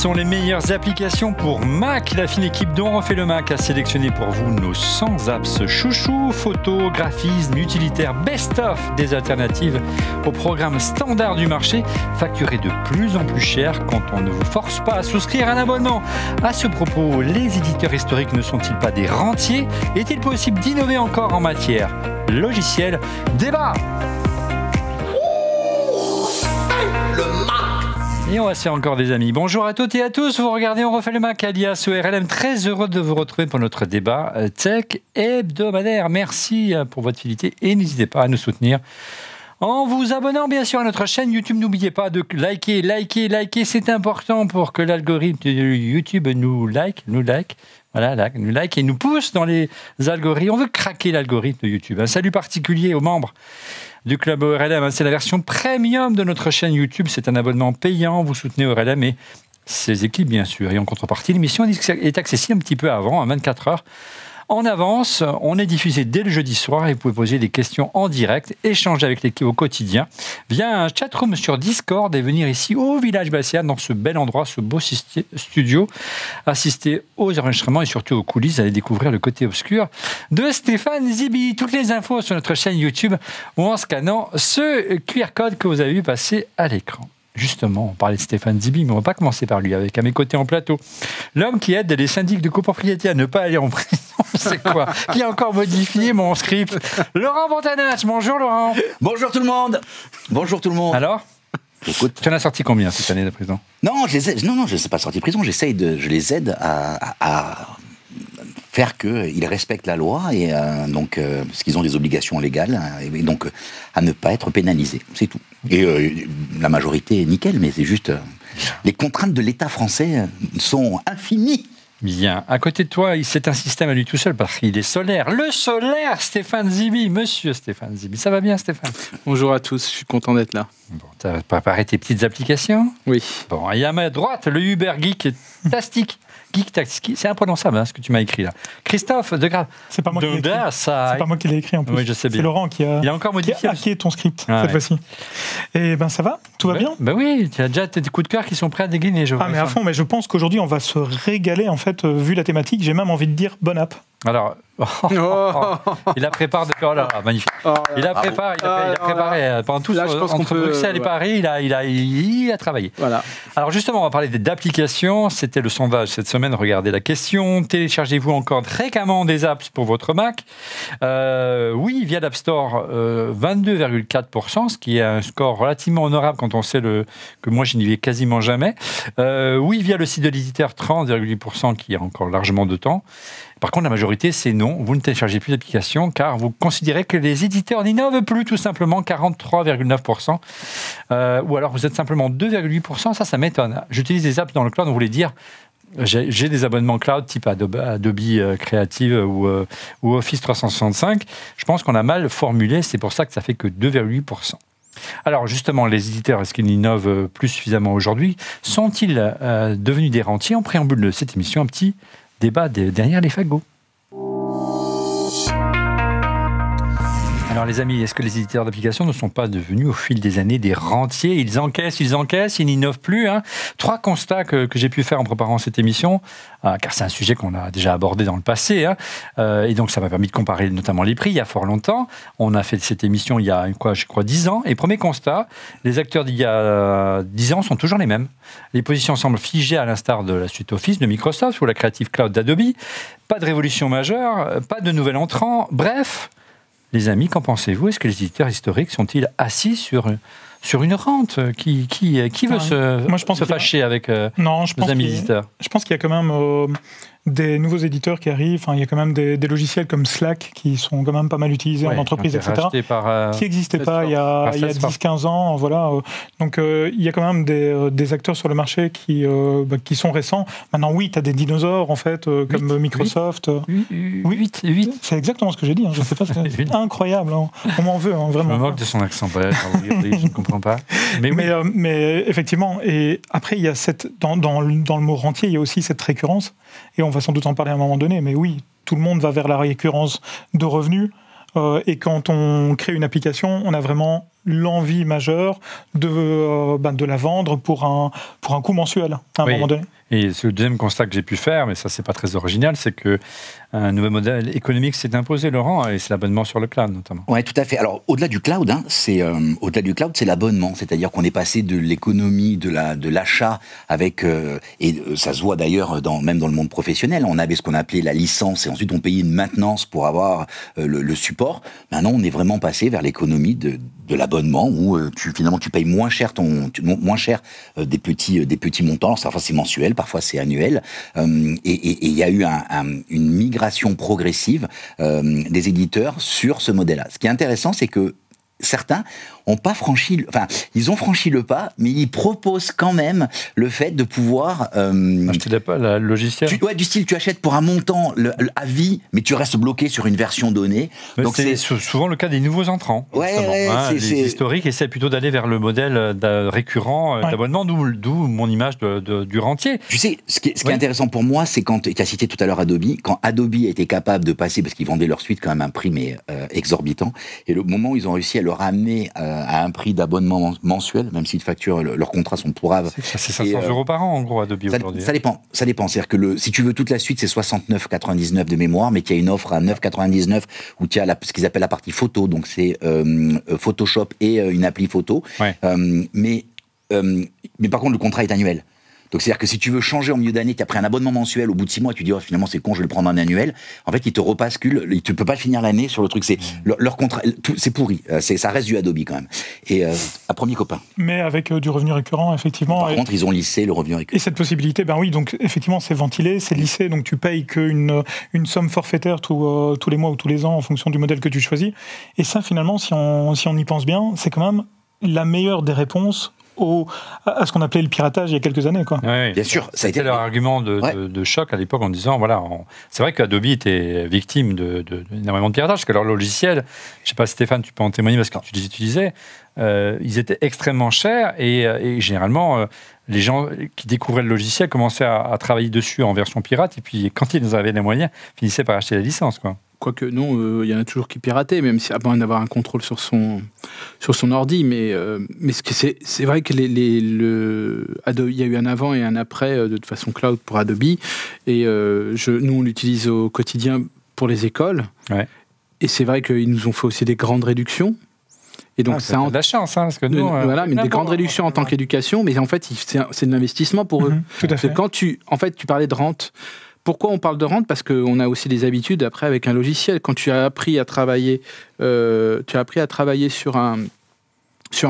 sont les meilleures applications pour Mac. La fine équipe d'On refait le Mac a sélectionné pour vous nos 100 apps chouchou, photos, graphismes, utilitaires, best-of des alternatives au programme standard du marché, facturé de plus en plus cher quand on ne vous force pas à souscrire un abonnement. À ce propos, les éditeurs historiques ne sont-ils pas des rentiers? Est-il possible d'innover encore en matière logicielle? Débat! Et on va se faire encore des amis. Bonjour à toutes et à tous, vous regardez On refait le Mac alias ORLM. Très heureux de vous retrouver pour notre débat tech hebdomadaire. Merci pour votre fidélité et n'hésitez pas à nous soutenir en vous abonnant bien sûr à notre chaîne YouTube. N'oubliez pas de liker, c'est important pour que l'algorithme de YouTube nous like. Voilà, nous like et nous pousse dans les algorithmes. On veut craquer l'algorithme de YouTube. Un salut particulier aux membres du Club ORLM. C'est la version premium de notre chaîne YouTube. C'est un abonnement payant. Vous soutenez ORLM et ses équipes, bien sûr. Et en contrepartie, l'émission est accessible un petit peu avant, à 24 heures. En avance, on est diffusé dès le jeudi soir et vous pouvez poser des questions en direct, échanger avec l'équipe au quotidien via un chatroom sur Discord et venir ici au Village Bastia, dans ce bel endroit, ce beau studio, assister aux enregistrements et surtout aux coulisses, aller découvrir le côté obscur de Stéphane Zibi. Toutes les infos sur notre chaîne YouTube ou en scannant ce QR code que vous avez vu passer à l'écran. Justement, on parlait de Stéphane Zibi, mais on ne va pas commencer par lui. Avec à mes côtés en plateau, l'homme qui aide les syndics de copropriété à ne pas aller en prison, c'est quoi? Qui a encore modifié mon script? Laurent Montanas, bonjour Laurent. Bonjour tout le monde. Bonjour tout le monde. Alors, écoute, tu en as sorti combien cette année de prison? Non, je ne sais pas sortir de prison, je les aide à faire qu'ils respectent la loi et parce qu'ils ont des obligations légales et donc à ne pas être pénalisés, c'est tout. Et la majorité est nickel, mais c'est juste les contraintes de l'État français sont infinies. Bien. À côté de toi, c'est un système à lui tout seul parce qu'il est solaire. Le solaire, Stéphane Zibi, monsieur Stéphane Zibi. Ça va bien, Stéphane? Bonjour à tous, je suis content d'être là. Bon, tu as préparé tes petites applications? Oui. Bon, et à ma droite, le Uber Geek Tastic. C'est imprononçable ce que tu m'as écrit là. Christophe de Graaf. C'est pas moi qui l'ai écrit. C'est pas moi qui l'ai écrit en plus. Oui, je sais bien. C'est Laurent qui a hacké ton script cette fois-ci. Et ben ça va, tout va bien. Ben oui, tu as déjà tes coups de cœur qui sont prêts à dégainer. Mais à fond, mais je pense qu'aujourd'hui on va se régaler en fait vu la thématique. J'ai même envie de dire bonne app. Alors, il la prépare depuis. Oh là, magnifique. Il la préparé pendant tout entre Bruxelles et Paris. Il a travaillé. Voilà. Alors justement, on va parler d'applications. C'était le sondage cette semaine. Regardez la question. Téléchargez-vous encore fréquemment des apps pour votre Mac? Oui, via l'App Store, 22,4%, ce qui est un score relativement honorable quand on sait que moi je n'y vais quasiment jamais. Oui, via le site de l'éditeur, 30,8%, qui a encore largement de temps. Par contre, la majorité, c'est non. Vous ne téléchargez plus d'applications car vous considérez que les éditeurs n'innovent plus, tout simplement, 43,9%. Ou alors, vous êtes simplement 2,8%. Ça m'étonne. J'utilise des apps dans le cloud, on voulait dire. J'ai des abonnements cloud type Adobe Creative ou Office 365. Je pense qu'on a mal formulé. C'est pour ça que ça fait que 2,8%. Alors justement, les éditeurs, est-ce qu'ils n'innovent plus suffisamment aujourd'hui? Sont-ils devenus des rentiers? En préambule de cette émission, un petit débat derrière les fagots. Alors les amis, est-ce que les éditeurs d'applications ne sont pas devenus au fil des années des rentiers? Ils encaissent, ils n'innovent plus. 3 constats que j'ai pu faire en préparant cette émission, car c'est un sujet qu'on a déjà abordé dans le passé, et donc ça m'a permis de comparer notamment les prix il y a fort longtemps. On a fait cette émission il y a, je crois, 10 ans. Et premier constat, les acteurs d'il y a 10 ans sont toujours les mêmes. Les positions semblent figées à l'instar de la suite Office de Microsoft ou la Creative Cloud d'Adobe. Pas de révolution majeure, pas de nouvel entrant. Bref, les amis, qu'en pensez-vous? Est-ce que les éditeurs historiques sont-ils assis sur une rente? Qui veut se fâcher avec nos amis éditeurs? Je pense qu'il y a quand même des nouveaux éditeurs qui arrivent. Enfin, il y a quand même des logiciels comme Slack qui sont quand même pas mal utilisés en entreprise, etc. Qui n'existaient pas il y a 10-15 ans. Voilà. Donc, il y a quand même des acteurs sur le marché qui sont récents. Maintenant, oui, tu as des dinosaures, en fait, comme Microsoft. 8. C'est exactement ce que j'ai dit. Je sais pas, c'est incroyable. On m'en veut, vraiment. Je me moque de son accent. Je ne comprends pas. Mais effectivement, et après, il y a dans le mot rentier, il y a aussi cette récurrence. Et on va sans doute en parler à un moment donné, mais oui, tout le monde va vers la récurrence de revenus. Et quand on crée une application, on a vraiment l'envie majeure de la vendre pour un coût mensuel à un moment donné. Et c'est le deuxième constat que j'ai pu faire, mais ça c'est pas très original, c'est que un nouvel modèle économique s'est imposé, Laurent, et c'est l'abonnement sur le cloud notamment. Ouais, tout à fait. Alors au-delà du cloud, c'est l'abonnement, c'est-à-dire qu'on est passé de l'économie de l'achat avec et ça se voit d'ailleurs même dans le monde professionnel. On avait ce qu'on appelait la licence et ensuite on payait une maintenance pour avoir le support. Maintenant, on est vraiment passé vers l'économie de l'abonnement où finalement tu payes moins cher des petits montants. Alors, parfois c'est mensuel, parfois c'est annuel. Et il y a eu une migration progressive des éditeurs sur ce modèle-là. Ce qui est intéressant, c'est que certains ont pas franchi, ils ont franchi le pas, mais ils proposent quand même le fait de pouvoir acheter le logiciel. Du style, tu achètes pour un montant à vie, mais tu restes bloqué sur une version donnée. Donc c'est souvent le cas des nouveaux entrants. Les historiques essaient plutôt d'aller vers le modèle récurrent d'abonnement, d'où mon image du rentier. Tu sais, ce qui est intéressant pour moi, c'est quand tu as cité tout à l'heure Adobe, quand Adobe a été capable de passer, parce qu'ils vendaient leur suite quand même à un prix exorbitant, et le moment où ils ont réussi à le ramener à un prix d'abonnement mensuel, même s'ils facturent, leurs contrats sont pourraves. C'est 500 € par an, en gros, Adobe aujourd'hui. Ça dépend. C'est-à-dire que si tu veux toute la suite, c'est 69,99 de mémoire, mais qu'il y a une offre à 9,99 où tu as ce qu'ils appellent la partie photo, donc c'est Photoshop et une appli photo. Mais par contre, le contrat est annuel. Donc c'est-à-dire que si tu veux changer en milieu d'année, tu as pris un abonnement mensuel, au bout de 6 mois, tu dis finalement c'est con, je vais le prendre en annuel. En fait, ils te repasculent, tu peux pas finir l'année sur le truc. C'est leur contrat, c'est pourri. Ça reste du Adobe quand même. Et à premier copain. Mais avec du revenu récurrent, effectivement. Par contre, ils ont lissé le revenu récurrent. Et cette possibilité, donc effectivement, c'est ventilé, c'est lissé, donc tu payes qu'une somme forfaitaire tous les mois ou tous les ans en fonction du modèle que tu choisis. Et ça, finalement, si on y pense bien, c'est quand même la meilleure des réponses à ce qu'on appelait le piratage il y a quelques années. Oui, bien sûr. Ça a été leur argument de choc à l'époque en disant, c'est vrai qu'Adobe était victime d'énormément de piratage, parce que leur logiciel, je ne sais pas Stéphane, tu peux en témoigner parce que tu les utilisais, ils étaient extrêmement chers et généralement, les gens qui découvraient le logiciel commençaient à travailler dessus en version pirate et puis quand ils avaient les moyens, finissaient par acheter la licence, Quoique non, il y en a toujours qui pirataient, même si avant d'avoir un contrôle sur son ordi. Mais c'est vrai que Adobe, il y a eu un avant et un après de façon cloud pour Adobe. Et nous, on l'utilise au quotidien pour les écoles. Ouais. Et c'est vrai qu'ils nous ont fait aussi des grandes réductions. Et donc ça a de la chance, parce que nous, mais des grandes réductions en tant qu'éducation. Mais en fait, c'est de l'investissement pour eux. Tout à fait. Quand tu parlais de rente. Pourquoi on parle de rente ? Parce qu'on a aussi des habitudes après avec un logiciel. Quand tu as appris à travailler, sur un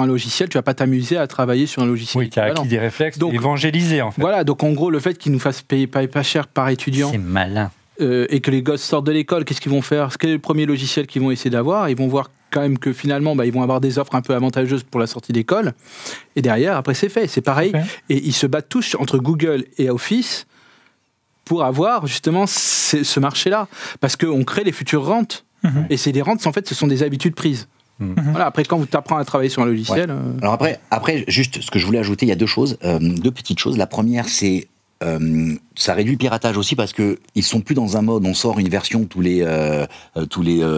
logiciel, tu vas pas t'amuser à travailler sur un logiciel. Oui, tu as acquis des réflexes, évangélisé en fait. Voilà, donc en gros, le fait qu'ils nous fassent payer pas cher par étudiant. C'est malin. Et que les gosses sortent de l'école, qu'est-ce qu'ils vont faire ? Quel est le premier logiciel qu'ils vont essayer d'avoir ? Ils vont voir quand même que finalement, ils vont avoir des offres un peu avantageuses pour la sortie d'école. Et derrière, après, c'est fait. C'est pareil. Et ils se battent tous entre Google et Office pour avoir justement ce marché-là. Parce qu'on crée les futures rentes. Et ces rentes, en fait, ce sont des habitudes prises. Voilà, après, quand tu apprends à travailler sur un logiciel... Alors après, juste ce que je voulais ajouter, il y a deux petites choses. La première, c'est ça réduit le piratage aussi parce que ils sont plus dans un mode on sort une version tous les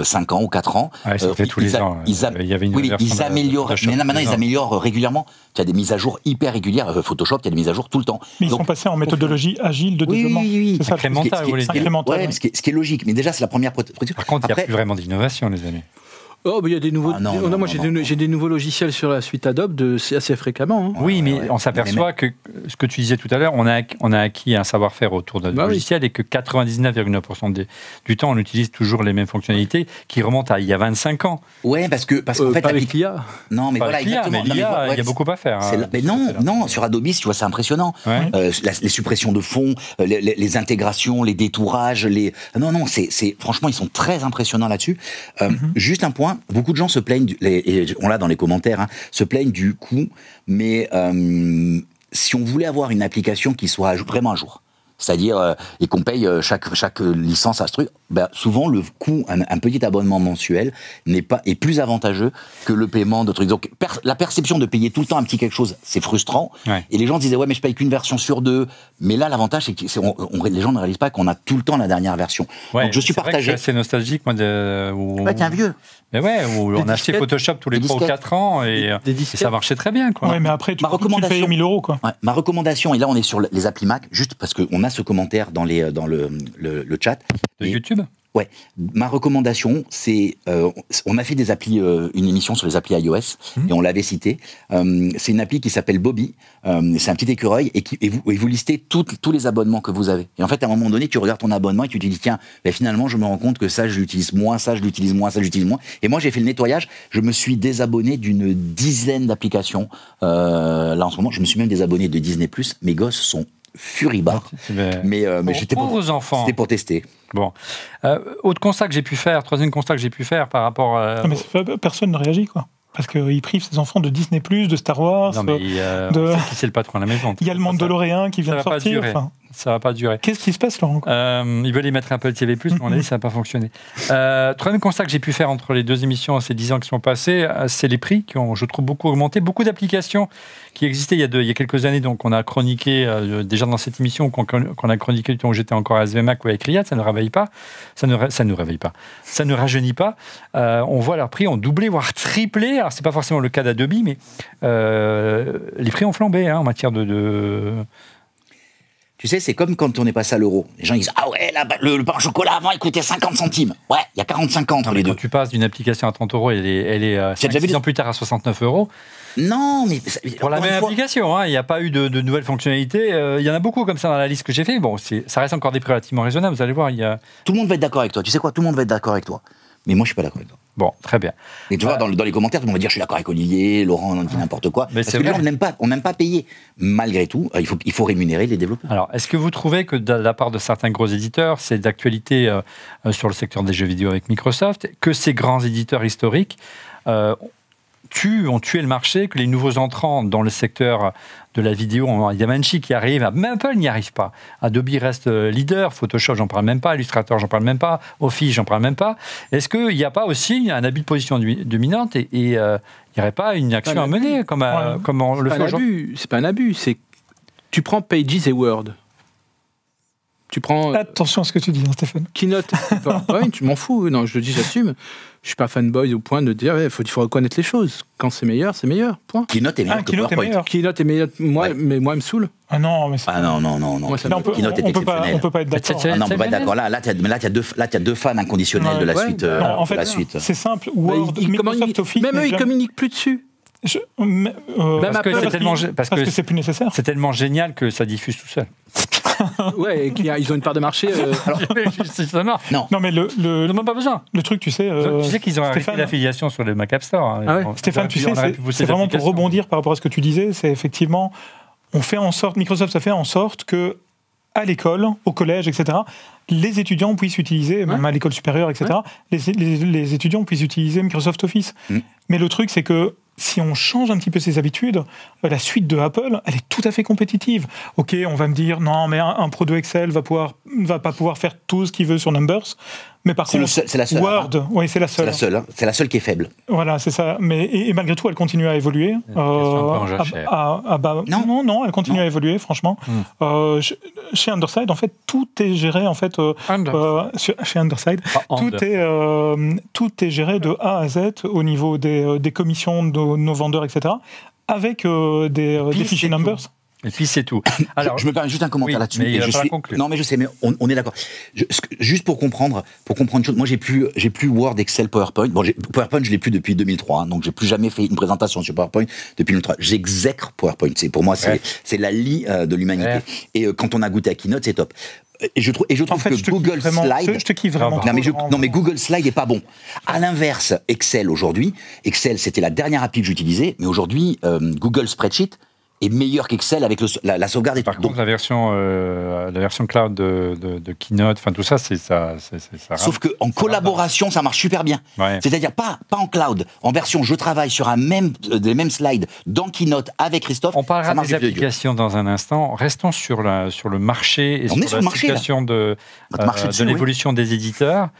5 ans ou 4 ans. Ouais, ça fait tous les ans. Il y avait une ils améliorent. Mais maintenant ils améliorent régulièrement. Tu as des mises à jour hyper régulières. Photoshop, il y a des mises à jour tout le temps. Mais ils sont passés en méthodologie agile de développement. Oui. C'est incrémental, vous voulez dire. Ce qui est logique. Mais déjà c'est la première. Par contre, il n'y a plus vraiment d'innovation, les amis. Oh, mais il y a des nouveaux. Moi, j'ai des nouveaux logiciels sur la suite Adobe assez fréquemment. Oui, mais on s'aperçoit que ce que tu disais tout à l'heure, on a acquis un savoir-faire autour de notre logiciel et que 99,9% du temps, on utilise toujours les mêmes fonctionnalités qui remontent à il y a 25 ans. Ouais, parce qu'en fait, avec l'IA. Non, mais voilà, exactement. Mais l'IA, il y a beaucoup à faire. Mais non, sur Adobe, tu vois, c'est impressionnant. Les suppressions de fonds, les intégrations, les détourages, non, franchement, ils sont très impressionnants là-dessus. Juste un point. Beaucoup de gens se plaignent, et on l'a dans les commentaires, se plaignent du coût, mais si on voulait avoir une application qui soit vraiment à jour, c'est-à-dire et qu'on paye chaque licence à ce truc, souvent le coût, un petit abonnement mensuel est plus avantageux que le paiement de trucs. Donc la perception de payer tout le temps un petit quelque chose, c'est frustrant. Ouais. Et les gens disaient ouais mais je paye qu'une version sur 2. Mais là l'avantage c'est que les gens ne réalisent pas qu'on a tout le temps la dernière version. Ouais, donc je suis partagé. C'est nostalgique moi Ouais, t'es un vieux. Mais ouais, où on achetait Photoshop tous les 3 ou 4 ans et ça marchait très bien, quoi. Ouais, mais après, tu payes 1000 €, quoi. Ouais, ma recommandation, et là on est sur les applis Mac, juste parce qu'on a ce commentaire dans le chat. De YouTube ? Ouais, ma recommandation, c'est, on a fait des applis, une émission sur les applis iOS, et on l'avait cité. C'est une appli qui s'appelle Bobby. C'est un petit écureuil et vous listez tous les abonnements que vous avez. Et en fait, à un moment donné, tu regardes ton abonnement et tu te dis tiens, finalement, je me rends compte que ça, je l'utilise moins, ça, je l'utilise moins, ça, je l'utilise moins. Et moi, j'ai fait le nettoyage. Je me suis désabonné d'une dizaine d'applications. Là, en ce moment, je me suis même désabonné de Disney+. Mes gosses sont furibard, mais c'était pour tester. Bon, autre constat que j'ai pu faire, troisième constat que j'ai pu faire par rapport à... Non, mais personne ne réagit, quoi. Parce qu'il prive ses enfants de Disney+, de Star Wars. Non, mais qui c'est le patron à la maison. Il y a le Mandalorian qui vient de sortir. Ça va pas durer. Qu'est-ce qui se passe, Laurent? Ils veulent y mettre un peu de TV+, mais on a dit ça n'a pas fonctionné. Troisième constat que j'ai pu faire entre les deux émissions, ces 10 ans qui sont passés, c'est les prix qui ont, je trouve, beaucoup augmenté. Beaucoup d'applications qui existaient il y a quelques années, donc on a chroniqué déjà dans cette émission, qu'on a chroniqué du temps où j'étais encore à SVMac ou avec Riyad, ça ne réveille pas, ça ne réveille pas, ça ne rajeunit pas. On voit leurs prix ont doublé, voire triplé. Alors c'est pas forcément le cas d'Adobe, mais les prix ont flambé en matière de... Tu sais, c'est comme quand on est passé à l'euro. Les gens disent ah ouais, là, le pain au chocolat avant il coûtait 50 centimes. Ouais, il y a 45 ans entre les deux. Quand tu passes d'une application à 30 €, elle est 6 ans plus tard à 69 €. Non, mais pour la même application, il n'y a pas eu de nouvelles fonctionnalités. Il y en a beaucoup comme ça dans la liste que j'ai fait. Bon, ça reste encore des prix relativement raisonnables. Vous allez voir, tout le monde va être d'accord avec toi. Tu sais quoi, tout le monde va être d'accord avec toi. Mais moi, je suis pas d'accord avec toi. Bon, très bien. Et tu vois, dans les commentaires, tout le monde va dire je suis d'accord avec Olivier, Laurent, on dit n'importe quoi. Mais parce que les gens n'aiment pas payer. Malgré tout, il faut rémunérer les développeurs. Alors, est-ce que vous trouvez que de la part de certains gros éditeurs, c'est d'actualité sur le secteur des jeux vidéo avec Microsoft, que ces grands éditeurs historiques ont tué le marché, que les nouveaux entrants dans le secteur de la vidéo, il y a Manchi qui arrive, même Apple n'y arrive pas. Adobe reste leader, Photoshop, j'en parle même pas, Illustrator, j'en parle même pas, Office, j'en parle même pas. Est-ce qu'il n'y a pas aussi un abus de position dominante et il n'y aurait pas une action à mener comme on le fait aujourd'hui? C'est pas un abus, c'est tu prends Pages et Word. Tu prends... Attention à ce que tu dis, Stéphane. Keynote, tu m'en fous. Non, je le dis, j'assume. Je suis pas fanboy au point de dire il faut reconnaître les choses. Quand c'est meilleur, point. Keynote est meilleur que PowerPoint. Keynote est meilleur, mais moi, il me saoule. Ah non, mais non. Keynote est exceptionnel. On peut pas être d'accord. Ah non, on peut pas être d'accord. Là, tu as deux fans inconditionnels de la suite. En fait, c'est simple. Word, Microsoft Office... Même eux, ils communiquent plus dessus. Parce que c'est plus nécessaire. C'est tellement génial que ça diffuse tout seul. Ouais, ils ont une part de marché. Non, mais ils n'ont pas besoin. Le truc, tu sais qu'ils ont arrêté l'affiliation sur le Mac App Store. Stéphane, tu sais, c'est vraiment pour rebondir par rapport à ce que tu disais, c'est effectivement, Microsoft a fait en sorte que à l'école, au collège, etc., les étudiants puissent utiliser, même à l'école supérieure, etc., les étudiants puissent utiliser Microsoft Office. Mais le truc, c'est que si on change un petit peu ses habitudes, la suite de Apple, elle est tout à fait compétitive. Ok, on va me dire, non, mais un pro de Excel va pas pouvoir faire tout ce qu'il veut sur Numbers. Mais par contre, c'est la seule, Word, oui, c'est la seule. C'est la seule qui est faible. Voilà, c'est ça. Mais et malgré tout, elle continue à évoluer. Non, elle continue à évoluer, franchement. Chez Underside, en fait, tout est géré chez Underside, tout est géré de A à Z au niveau des commissions de nos vendeurs, etc. Avec des fichiers Numbers. Et puis c'est tout. Alors, je me permets juste un commentaire là-dessus. Non, mais je sais, mais on est d'accord. Juste pour comprendre une chose, moi j'ai plus Word, Excel, PowerPoint. Bon, PowerPoint, je l'ai plus depuis 2003, donc j'ai plus jamais fait une présentation sur PowerPoint depuis 2003. J'exècre PowerPoint. Pour moi, c'est la lie de l'humanité. Ouais. Et quand on a goûté à Keynote, c'est top. Et je trouve que Google Slide... Je te kiffe vraiment. Mais Google Slide est pas bon. À l'inverse, Excel aujourd'hui, c'était la dernière appli que j'utilisais, mais aujourd'hui, Google Spreadsheet est meilleur qu'Excel avec la sauvegarde et tout. Par contre, la version cloud de Keynote, enfin tout ça, c'est ça. Sauf qu'en collaboration, ça marche super bien. Ouais. C'est-à-dire pas en cloud, en version je travaille sur des mêmes slides dans Keynote avec Christophe. On parlera des applications dans un instant. Restons sur le marché et sur la situation de l'évolution des éditeurs.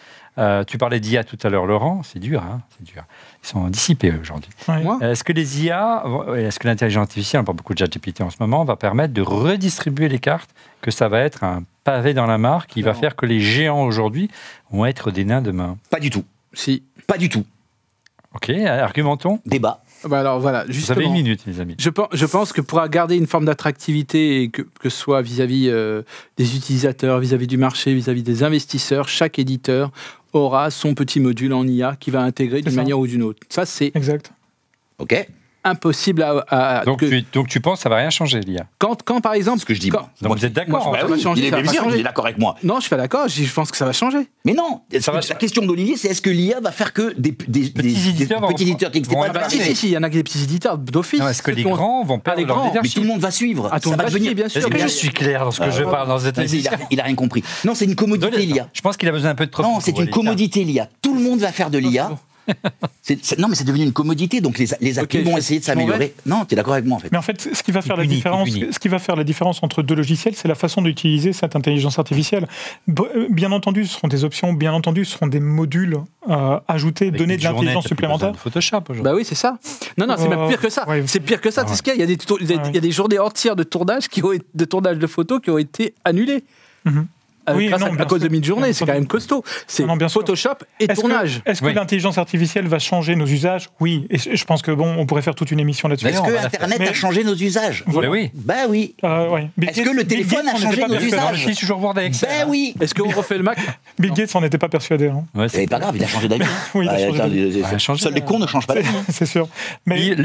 Tu parlais d'IA tout à l'heure, Laurent. C'est dur, hein, c'est dur. Ils sont dissipés aujourd'hui. Ouais. Est-ce que les IA, est-ce que l'intelligence artificielle, on parle beaucoup de ChatGPT en ce moment, va permettre de redistribuer les cartes, que ça va être un pavé dans la mare qui va faire que les géants aujourd'hui vont être des nains demain? Pas du tout. Si. Pas du tout. Ok, argumentons. Débat. Bah alors voilà, justement, vous avez une minute, les amis. Je pense que pour garder une forme d'attractivité, et que ce soit vis-à-vis des utilisateurs, vis-à-vis du marché, vis-à-vis des investisseurs, chaque éditeur aura son petit module en IA qui va intégrer d'une manière ou d'une autre. Ça, c'est exact. Ok. Impossible à donc tu penses que ça va rien changer, l'IA? Quand par exemple... Ce que je dis. Donc vous êtes d'accord? Il est d'accord avec moi. Non, je suis pas d'accord. Je pense que ça va changer. Mais non, la question d'Olivier, c'est est-ce que l'IA va faire que des petits éditeurs qui n'existaient pas? Si, il y en a des petits éditeurs d'office. Est-ce que les grands vont perdre leur leadership? Mais tout le monde va suivre. Ça va devenir, bien sûr. Est-ce que je suis clair dans ce que je parle dans cette émission? Il a rien compris. Non, c'est une commodité, l'IA. Je pense qu'il a besoin un peu de trop. Non, c'est une commodité, l'IA. Tout le monde va faire de l'IA. Non, mais c'est devenu une commodité, donc les actifs vont essayer de s'améliorer. Non, tu es d'accord avec moi en fait. Mais en fait, ce qui va faire la différence entre deux logiciels, c'est la façon d'utiliser cette intelligence artificielle. Bien entendu, ce seront des options, bien entendu, ce seront des modules ajoutés, donner de l'intelligence supplémentaire. Photoshop aujourd'hui. Bah oui, c'est ça. Non, c'est même pire que ça. Ouais, c'est pire que ça. C'est ce qu'il y a. Il y a des journées entières de tournage de photos qui ont été annulées. À cause de mid-journée, c'est quand même costaud. C'est Photoshop et tournage. Est-ce que l'intelligence artificielle va changer nos usages? Oui. Et je pense que on pourrait faire toute une émission là-dessus. Est-ce que Internet a changé nos usages? Oui. Bah oui. Est-ce que le téléphone a changé nos usages? Je suis toujours voir avec ça. Bah oui. Est-ce qu'on refait le Mac? Bill Gates n'en était pas persuadé. C'est pas grave, il a changé d'avis. Oui, il a changé. Seuls les cons ne changent pas d'avis. C'est sûr.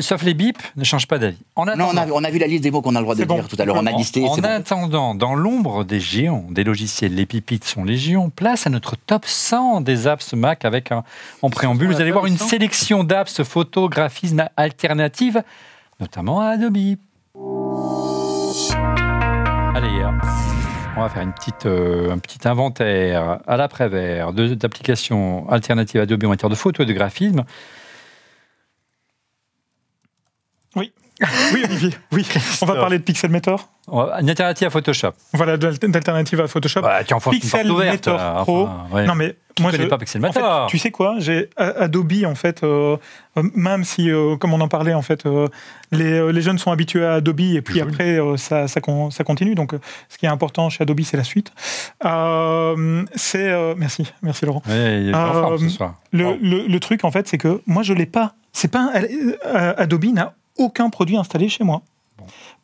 Sauf les bips ne changent pas d'avis. Non, on a vu la liste des mots qu'on a le droit de dire tout à l'heure. On a listé. En attendant, dans l'ombre des géants, des logiciels, les pépites sont légion. Place à notre top 100 des apps Mac avec en préambule. Vous allez voir une sélection d'apps photographisme alternatives, notamment à Adobe. Allez, on va faire un petit inventaire à l'après-vert d'applications alternatives à Adobe en matière de photo et de graphisme. Oui, Olivier, oui. On va parler de Pixelmator. Une alternative à Photoshop. Voilà, d'alternative à Photoshop. Pixelmator Pro. Non, mais moi, je connais pas Pixelmator. En fait, tu sais quoi? J'ai Adobe, en fait, même si, comme on en parlait, en fait, les jeunes sont habitués à Adobe et puis après, ça continue. Donc, ce qui est important chez Adobe, c'est la suite. Merci Laurent. Il y a forme ce soir. Le truc, en fait, c'est que moi, je l'ai pas. Adobe n'a aucun produit installé chez moi.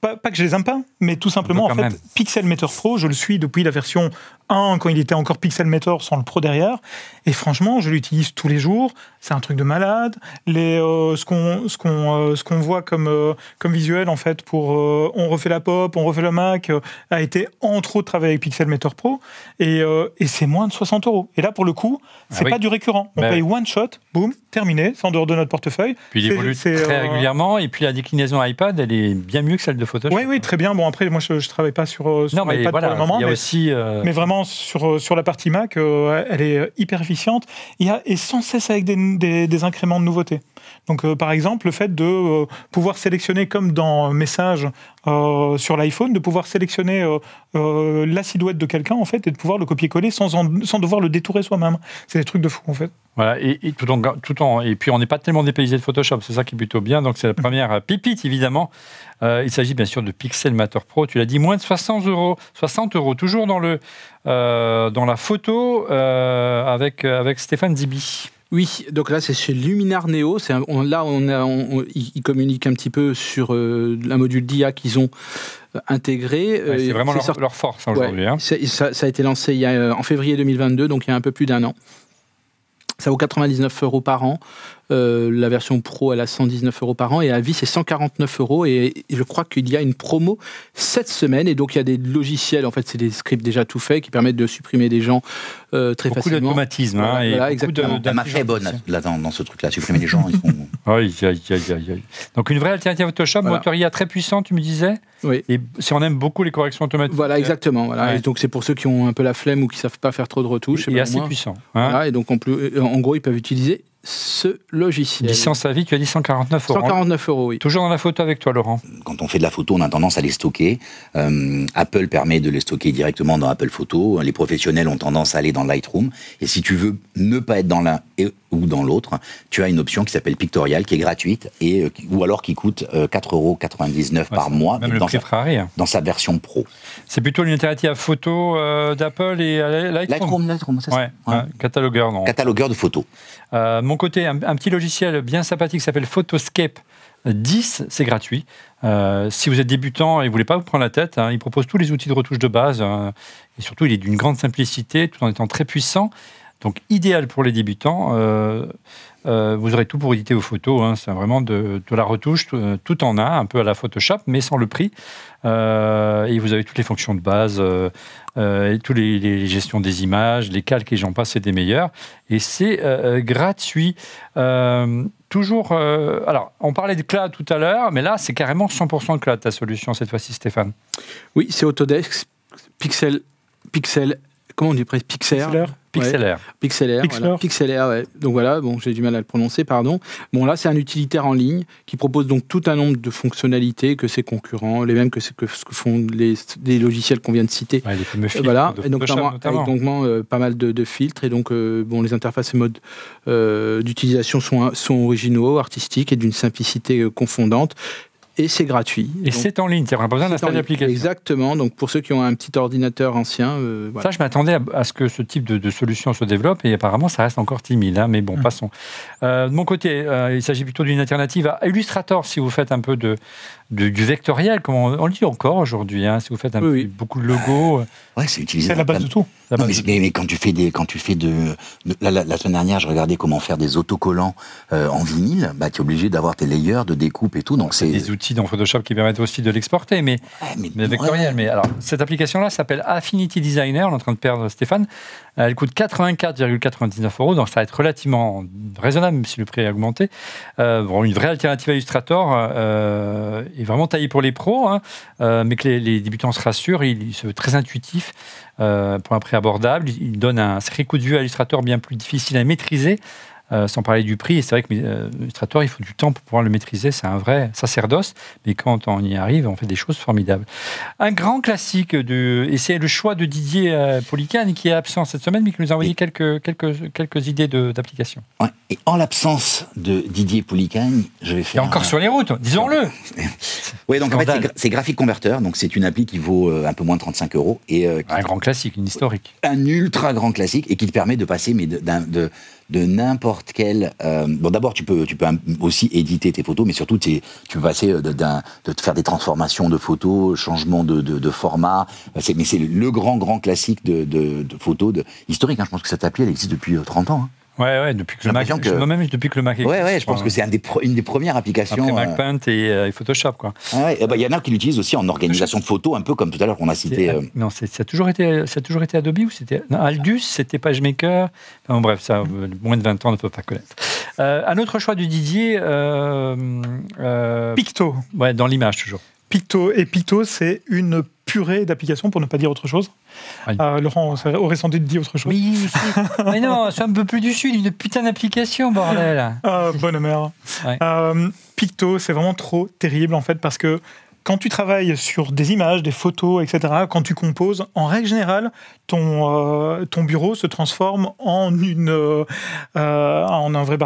Pas que je les aime pas, mais tout simplement, en fait, Pixelmator Pro, je le suis depuis la version 1, quand il était encore Pixelmator sans le Pro derrière. Et franchement, je l'utilise tous les jours. C'est un truc de malade. Ce qu'on voit comme visuel, en fait, pour on refait la pop, on refait le Mac, a été entre autres travaillé avec Pixelmator Pro. Et c'est moins de 60 €. Et là, pour le coup, c'est pas du récurrent. On paye one shot, boum, terminé, c'est en dehors de notre portefeuille. Puis il évolue très régulièrement. Et puis la déclénaison iPad, elle est bien mieux que celle de Photoshop. Oui, très bien. Bon, après, moi, je travaille pas sur iPad pour le moment. Mais vraiment, sur la partie Mac, elle est hyper efficiente. Et sans cesse avec des incréments de nouveautés. Donc, par exemple, le fait de pouvoir sélectionner, comme dans Messages sur l'iPhone, de pouvoir sélectionner la silhouette de quelqu'un, en fait, et de pouvoir le copier-coller sans devoir le détourer soi-même. C'est des trucs de fou, en fait. Voilà, et puis on n'est pas tellement dépaysé de Photoshop, c'est ça qui est plutôt bien. Donc c'est la première pipite, évidemment. Il s'agit bien sûr de Pixelmator Pro. Tu l'as dit, moins de 60 €, toujours dans la photo avec Stéphane Zibi. Oui, donc là c'est chez Luminar Neo. Ils communiquent un petit peu sur un module d'IA qu'ils ont intégré. C'est vraiment leur force aujourd'hui. Ça a été lancé en février 2022, donc il y a un peu plus d'un an. Ça vaut 99 € par an. La version Pro, elle a 119 € par an. Et à vie, c'est 149 €. Et je crois qu'il y a une promo cette semaine. Et donc, il y a des logiciels, en fait, c'est des scripts déjà tout faits qui permettent de supprimer des gens très facilement. Beaucoup d'automatisme. Voilà, exactement. La marche est bonne là, dans ce truc-là. Supprimer les gens, ils font... Oui, donc une vraie alternative à Photoshop, moteur IA très puissant, tu me disais. Oui. Et si on aime beaucoup les corrections automatiques. Voilà, exactement. Voilà. Ouais. Et donc c'est pour ceux qui ont un peu la flemme ou qui ne savent pas faire trop de retouches. Et assez puissant. Hein. Voilà, et donc en gros, ils peuvent utiliser ce logiciel. Licence à vie, tu as dit 149 €. 149 €, oui. Toujours dans la photo avec toi, Laurent. Quand on fait de la photo, on a tendance à les stocker. Apple permet de les stocker directement dans Apple Photo. Les professionnels ont tendance à aller dans Lightroom. Et si tu veux ne pas être dans l'un ou dans l'autre, tu as une option qui s'appelle Pictorial, qui est gratuite, ou alors qui coûte 4,99 € par mois. Même le prix fera rire. Dans sa version pro. C'est plutôt une alternative à photo d'Apple et à Lightroom, c'est ça. Ouais. Catalogueur, non. Catalogueur de photos. Mon côté, un petit logiciel bien sympathique qui s'appelle Photoscape 10, c'est gratuit. Si vous êtes débutant et vous ne voulez pas vous prendre la tête, il propose tous les outils de retouche de base. Et surtout, il est d'une grande simplicité tout en étant très puissant. Donc, idéal pour les débutants. Vous aurez tout pour éditer vos photos. C'est vraiment de la retouche, tout en un peu à la Photoshop, mais sans le prix. Et vous avez toutes les fonctions de base, et toutes les gestions des images, les calques et j'en passe, c'est des meilleurs. Et c'est gratuit. Toujours. Alors, on parlait de cloud tout à l'heure, mais là, c'est carrément 100% de cloud ta solution cette fois-ci, Stéphane. Oui, c'est Autodesk Pixel. Comment on dit presque Pixelaire. Pixelaire, ouais. Donc voilà, bon, j'ai du mal à le prononcer, pardon. Bon, là, c'est un utilitaire en ligne qui propose donc tout un nombre de fonctionnalités que ses concurrents, les mêmes que ce que font les logiciels qu'on vient de citer. Ouais, les fameux filtres. Voilà, de et donc Photoshop, notamment pas mal de filtres. Et donc, les interfaces et modes d'utilisation sont originaux, artistiques et d'une simplicité confondante. Et c'est gratuit. Et donc, c'est en ligne, tu n'as pas besoin d'installer l'application. Exactement, donc pour ceux qui ont un petit ordinateur ancien... voilà. Ça, je m'attendais à ce que ce type de solution se développe, et apparemment, ça reste encore timide, mais bon, passons. De mon côté, il s'agit plutôt d'une alternative à Illustrator, si vous faites un peu du vectoriel, comme on le dit encore aujourd'hui, si vous faites beaucoup de logos... Ouais, c'est utilisé. C'est la base de tout. Non, mais quand tu fais la semaine dernière, je regardais comment faire des autocollants en vinyle. Bah, tu es obligé d'avoir tes layers de découpe et tout. Donc c'est des outils dans Photoshop qui permettent aussi de l'exporter, mais vectoriel. Mais alors, cette application-là s'appelle Affinity Designer. On est en train de perdre Stéphane. Elle coûte 84,99 €, donc ça va être relativement raisonnable, même si le prix a augmenté. Une vraie alternative à Illustrator est vraiment taillée pour les pros, mais que les débutants se rassurent. Il se veut très intuitif. Pour un prix abordable, il donne un sacré coup de vue à Illustrator bien plus difficile à maîtriser, sans parler du prix. Et c'est vrai que Illustrator, il faut du temps pour pouvoir le maîtriser, c'est un vrai sacerdoce, mais quand on y arrive, on fait des choses formidables. Un grand classique, et c'est le choix de Didier Policane, qui est absent cette semaine, mais qui nous a envoyé quelques idées d'application. Ouais. Et en l'absence de Didier Policane, je vais faire... Et encore sur les routes, disons-le. Oui, donc en fait, c'est Graphic Converter, donc c'est une appli qui vaut un peu moins de 35 €. Et, un grand classique, une historique. Un ultra grand classique, et qui te permet de passer de n'importe quel... bon, d'abord, tu peux aussi éditer tes photos, mais surtout, tu peux passer de te faire des transformations de photos, changement de format. Mais c'est le grand classique de photos historique. Je pense que cette appli, elle existe depuis 30 ans. Ouais, depuis que le Mac existe. Ouais, je pense que c'est une des premières applications. Après MacPaint et Photoshop, quoi. Il y en a qui l'utilisent aussi en organisation de photos, un peu comme tout à l'heure qu'on a cité. Non, ça a toujours été Adobe ou c'était Aldus, c'était PageMaker. Enfin, bref, ça, moins de 20 ans ne peut pas connaître. Un autre choix du Didier. Picto. Ouais, dans l'image toujours. Picto, c'est une purée d'applications, pour ne pas dire autre chose. Laurent aurait sans doute dit autre chose. Mais non, c'est un peu plus du sud, une putain d'application, bordel. Bonne mère. Ouais. Picto, c'est vraiment trop terrible, en fait, parce que quand tu travailles sur des images, des photos, etc., quand tu composes, en règle générale, ton bureau se transforme en un vrai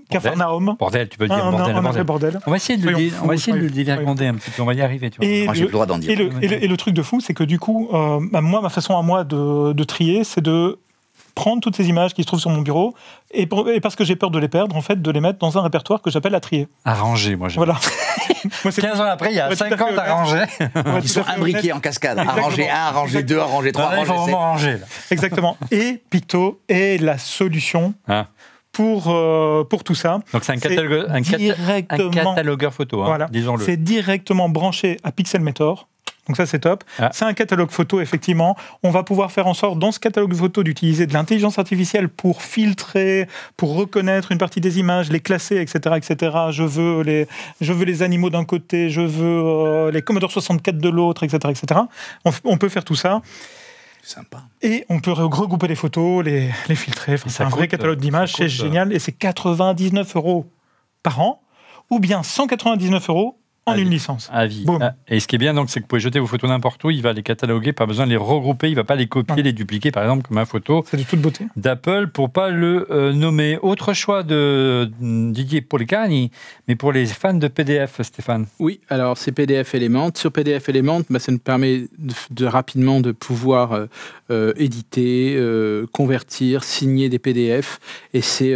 capharnaüm. Bordel, tu peux le dire, un vrai bordel. On va essayer de le dévergonder un petit peu, on va y arriver. Tu vois. Moi, j'ai le droit d'en dire. Et le truc de fou, c'est que du coup, ma façon à moi de trier, c'est de prendre toutes ces images qui se trouvent sur mon bureau et parce que j'ai peur de les perdre, en fait, de les mettre dans un répertoire que j'appelle à trier. À ranger, moi j'aime. Voilà. 15 ans après, il y a 50 à ranger. Ils sont imbriqués en cascade. À ranger 1, à ranger 2, à ranger 3, à ranger 7. Exactement. Et Picto est la solution pour tout ça. Donc c'est un catalogueur photo, voilà. Disons-le. C'est directement branché à Pixelmator. Donc ça, c'est top. C'est un catalogue photo, effectivement. On va pouvoir faire en sorte, dans ce catalogue photo, d'utiliser de l'intelligence artificielle pour filtrer, pour reconnaître une partie des images, les classer, etc., etc. Je veux les animaux d'un côté, je veux les Commodore 64 de l'autre, etc., etc. On peut faire tout ça. Sympa. Et on peut regrouper les photos, les filtrer. Enfin, c'est un vrai catalogue d'images, c'est génial. Et c'est 99 € par an, ou bien 199 € en une licence. À vie. Et ce qui est bien, donc, c'est que vous pouvez jeter vos photos n'importe où, il va les cataloguer, pas besoin de les regrouper, il ne va pas les copier, les dupliquer, par exemple, comme une photo d'Apple, pour ne pas le nommer. Autre choix de Didier Policani, mais pour les fans de PDF, Stéphane. Oui, alors c'est PDF Element. Sur PDF Element, ça nous permet rapidement de pouvoir éditer, convertir, signer des PDF, et c'est...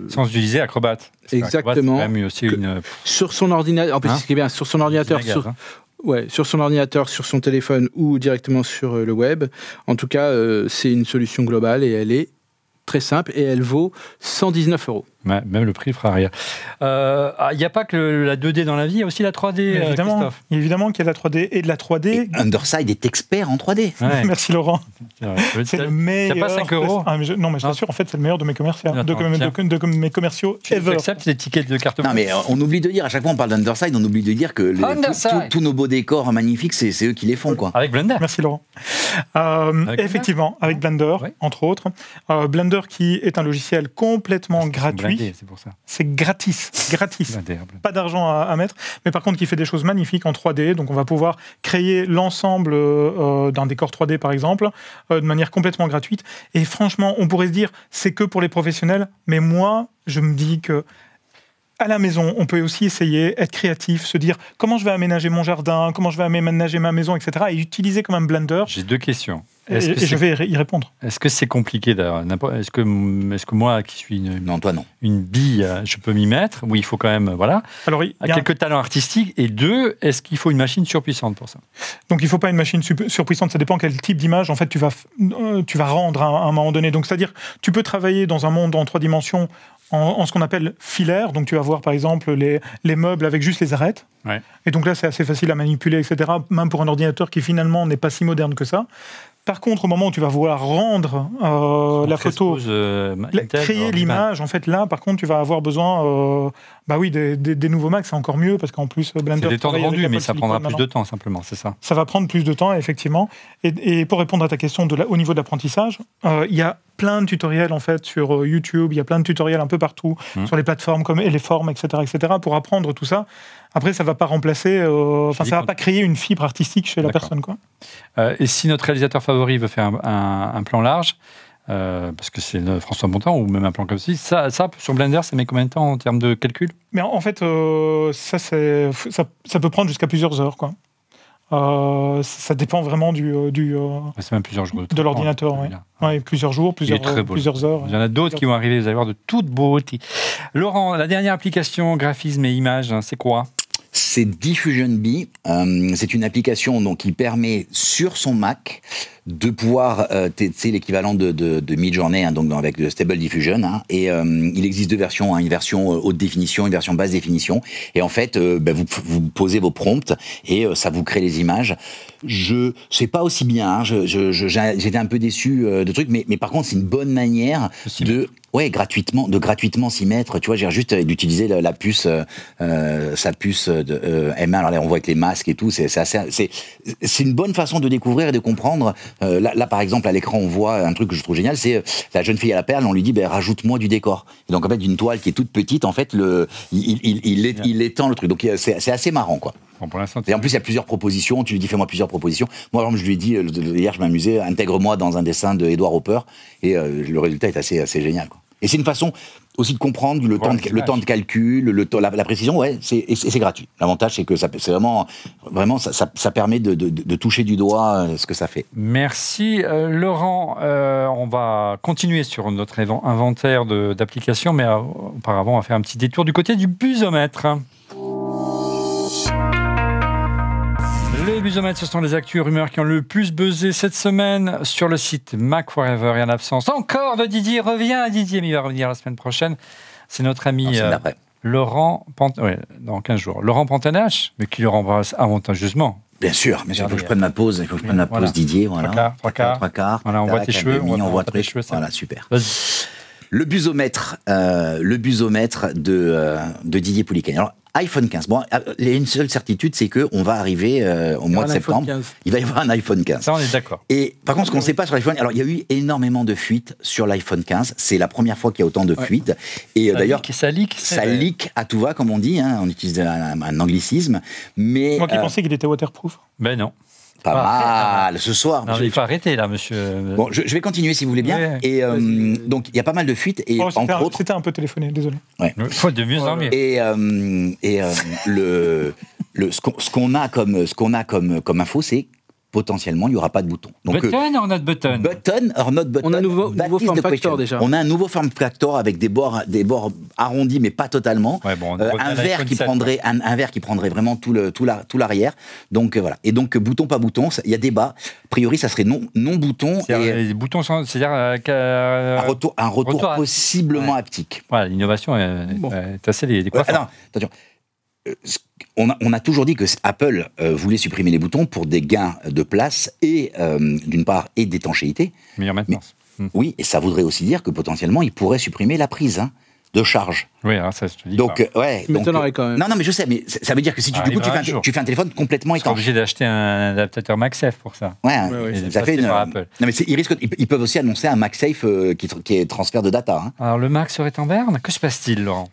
Sans utiliser Acrobat. Exactement. Sur son ordinateur, en plus, ce qui est bien, sur son ordinateur, sur son ordinateur, sur son téléphone ou directement sur le web. En tout cas, c'est une solution globale et elle est très simple et elle vaut 119 €. Ouais, même le prix fera rire. Il n'y a pas que la 2D dans la vie, il y a aussi la 3D, Christophe. Évidemment qu'il y a de la 3D et de la 3D. Et Underside est expert en 3D. Ouais. Merci Laurent. C'est le meilleur. Il n'y a pas 5 €. Non, mais je t'assure, en fait, c'est le meilleur de mes commerciaux, de mes commerciaux ever. Tu acceptes l'étiquette de carte bleue. Non, mais on oublie de dire, à chaque fois on parle d'Underside, on oublie de dire que tous nos beaux décors magnifiques, c'est eux qui les font, quoi. Avec Blender. Merci Laurent. Effectivement, avec Blender, entre autres. Blender qui est un logiciel complètement gratuit. C'est pour ça. C'est gratis. Pas d'argent à mettre, mais par contre qui fait des choses magnifiques en 3D. Donc on va pouvoir créer l'ensemble d'un décor 3D par exemple, de manière complètement gratuite. Et franchement, on pourrait se dire c'est que pour les professionnels, mais moi je me dis que à la maison, on peut aussi essayer, être créatif, se dire comment je vais aménager mon jardin, comment je vais aménager ma maison, etc. Et utiliser quand même Blender. J'ai 2 questions. Et je vais y répondre. Est-ce que c'est compliqué d'ailleurs ? Est-ce que moi, qui suis une bille, je peux m'y mettre ? Oui, il faut quand même, voilà. Alors, quelques talents artistiques. Et 2, est-ce qu'il faut une machine surpuissante pour ça ? Donc, il ne faut pas une machine surpuissante. Ça dépend quel type d'image, en fait, tu vas rendre à un moment donné. Donc, c'est-à-dire, tu peux travailler dans un monde en 3 dimensions en ce qu'on appelle filaire. Donc, tu vas voir, par exemple, les meubles avec juste les arêtes. Ouais. Et donc là, c'est assez facile à manipuler, etc. Même pour un ordinateur qui, finalement, n'est pas si moderne que ça. Par contre, au moment où tu vas vouloir rendre la photo, créer l'image, en fait, là, par contre, tu vas avoir besoin des nouveaux Macs, c'est encore mieux, parce qu'en plus, Blender... C'est des temps de rendu, mais ça prendra plus de temps, simplement, c'est ça. Ça va prendre plus de temps, effectivement. Et pour répondre à ta question au niveau de l'apprentissage, il y a plein de tutoriels, en fait, sur YouTube, il y a plein de tutoriels un peu partout, sur les plateformes comme Eleform, etc., pour apprendre tout ça. Après, ça ne va pas remplacer, ça ne va pas créer une fibre artistique chez la personne, quoi. Et si notre réalisateur favori veut faire un plan large, parce que c'est François Bontemps, ou même un plan comme ça, sur Blender, ça met combien de temps en termes de calcul ? Mais en fait, ça peut prendre jusqu'à plusieurs heures, quoi. Ça dépend vraiment c'est même plusieurs jours de l'ordinateur. Ouais, plusieurs jours, plusieurs heures. Il y en a d'autres qui vont arriver, vous allez voir, de toute beauté. Laurent, la dernière application graphisme et images, c'est quoi ? C'est Diffusion Bee. C'est une application qui permet sur son Mac de pouvoir, c'est l'équivalent de Midjourney, donc avec de Stable Diffusion. Et il existe 2 versions, une version haute définition, une version basse définition. Et en fait, vous posez vos prompts et ça vous crée les images. C'est pas aussi bien. J'étais un peu déçu de trucs, mais par contre, c'est une bonne manière gratuitement s'y mettre. Tu vois, j'ai juste d'utiliser la puce, sa puce de M1. Alors là, on voit avec les masques et tout. C'est une bonne façon de découvrir et de comprendre. Là, par exemple, à l'écran, on voit un truc que je trouve génial. C'est la jeune fille à la perle. On lui dit, rajoute-moi du décor. Et donc, en fait, d'une toile qui est toute petite, en fait, il étend le truc. Donc, c'est assez marrant, quoi. Bon, pour l'instant, et en plus, il y a plusieurs propositions. Tu lui dis, fais-moi plusieurs propositions. Moi, par exemple, je lui ai dit, hier, je m'amusais, intègre-moi dans un dessin d'Edward Hopper. Et le résultat est assez génial, quoi. Et c'est une façon aussi de comprendre le temps de calcul, la précision. C'est gratuit. L'avantage, c'est que c'est vraiment ça permet de toucher du doigt ce que ça fait. Merci Laurent. On va continuer sur notre inventaire d'applications, mais auparavant, on va faire un petit détour du côté du busomètre. Les busomètres, ce sont les actus et rumeurs qui ont le plus buzzé cette semaine sur le site Mac Forever. Et en absence encore de Didier, Didier, mais il va revenir la semaine prochaine. C'est notre ami Laurent dans 15 jours. Laurent Pantenache, mais qui le rembrasse avantageusement. Bien sûr, il faut que je prenne ma pause, Didier. Voilà. Trois quarts. Voilà, on voit tes cheveux. On voit tes cheveux. Voilà, super. Le busomètre de Didier Pouliken. Alors, iPhone 15. Bon, il y a une seule certitude, c'est qu'on va arriver au mois de septembre. Il va y avoir un iPhone 15. Ça, on est d'accord. Et par contre, ce qu'on ne sait pas sur l'iPhone, alors il y a eu énormément de fuites sur l'iPhone 15. C'est la première fois qu'il y a autant de fuites. Et d'ailleurs, ça leak à tout va, comme on dit. Hein, on utilise un anglicisme. Mais moi qui pensais qu'il était waterproof. Ben non. Pas mal, ce soir. Non, il faut arrêter, là, monsieur. Bon, je vais continuer, si vous voulez bien. Ouais. Et donc, il y a pas mal de fuites. Et entre autres... C'était un peu téléphoné, désolé. Ouais. De mieux en mieux. Et ce qu'on a comme info, c'est potentiellement, il n'y aura pas de bouton. Donc, button or not button? Button or not button. On a un nouveau form factor déjà. On a un nouveau form factor avec des bords arrondis, mais pas totalement. Ouais, bon, un verre qui prendrait vraiment tout l'arrière. Donc voilà. Et donc bouton, pas bouton, il y a débat. A priori, ça serait non bouton. Les boutons, c'est-à-dire un retour possiblement haptique. Voilà, l'innovation est assez des coiffeurs. Non, attention. On a toujours dit que Apple voulait supprimer les boutons pour des gains de place et d'une part et d'étanchéité. Meilleure maintenance. Oui, et ça voudrait aussi dire que potentiellement ils pourraient supprimer la prise de charge. Oui, alors ça je te dis. Donc ouais. Quand même. Non, mais je sais, mais ça veut dire que si tu fais un téléphone complètement étanche. Tu es obligé d'acheter un adaptateur MagSafe pour ça. Ouais. Ça fait Apple. Non, mais ils peuvent aussi annoncer un MagSafe qui est transfert de data. Hein. Alors le Mac serait en berne. Que se passe-t-il, Laurent?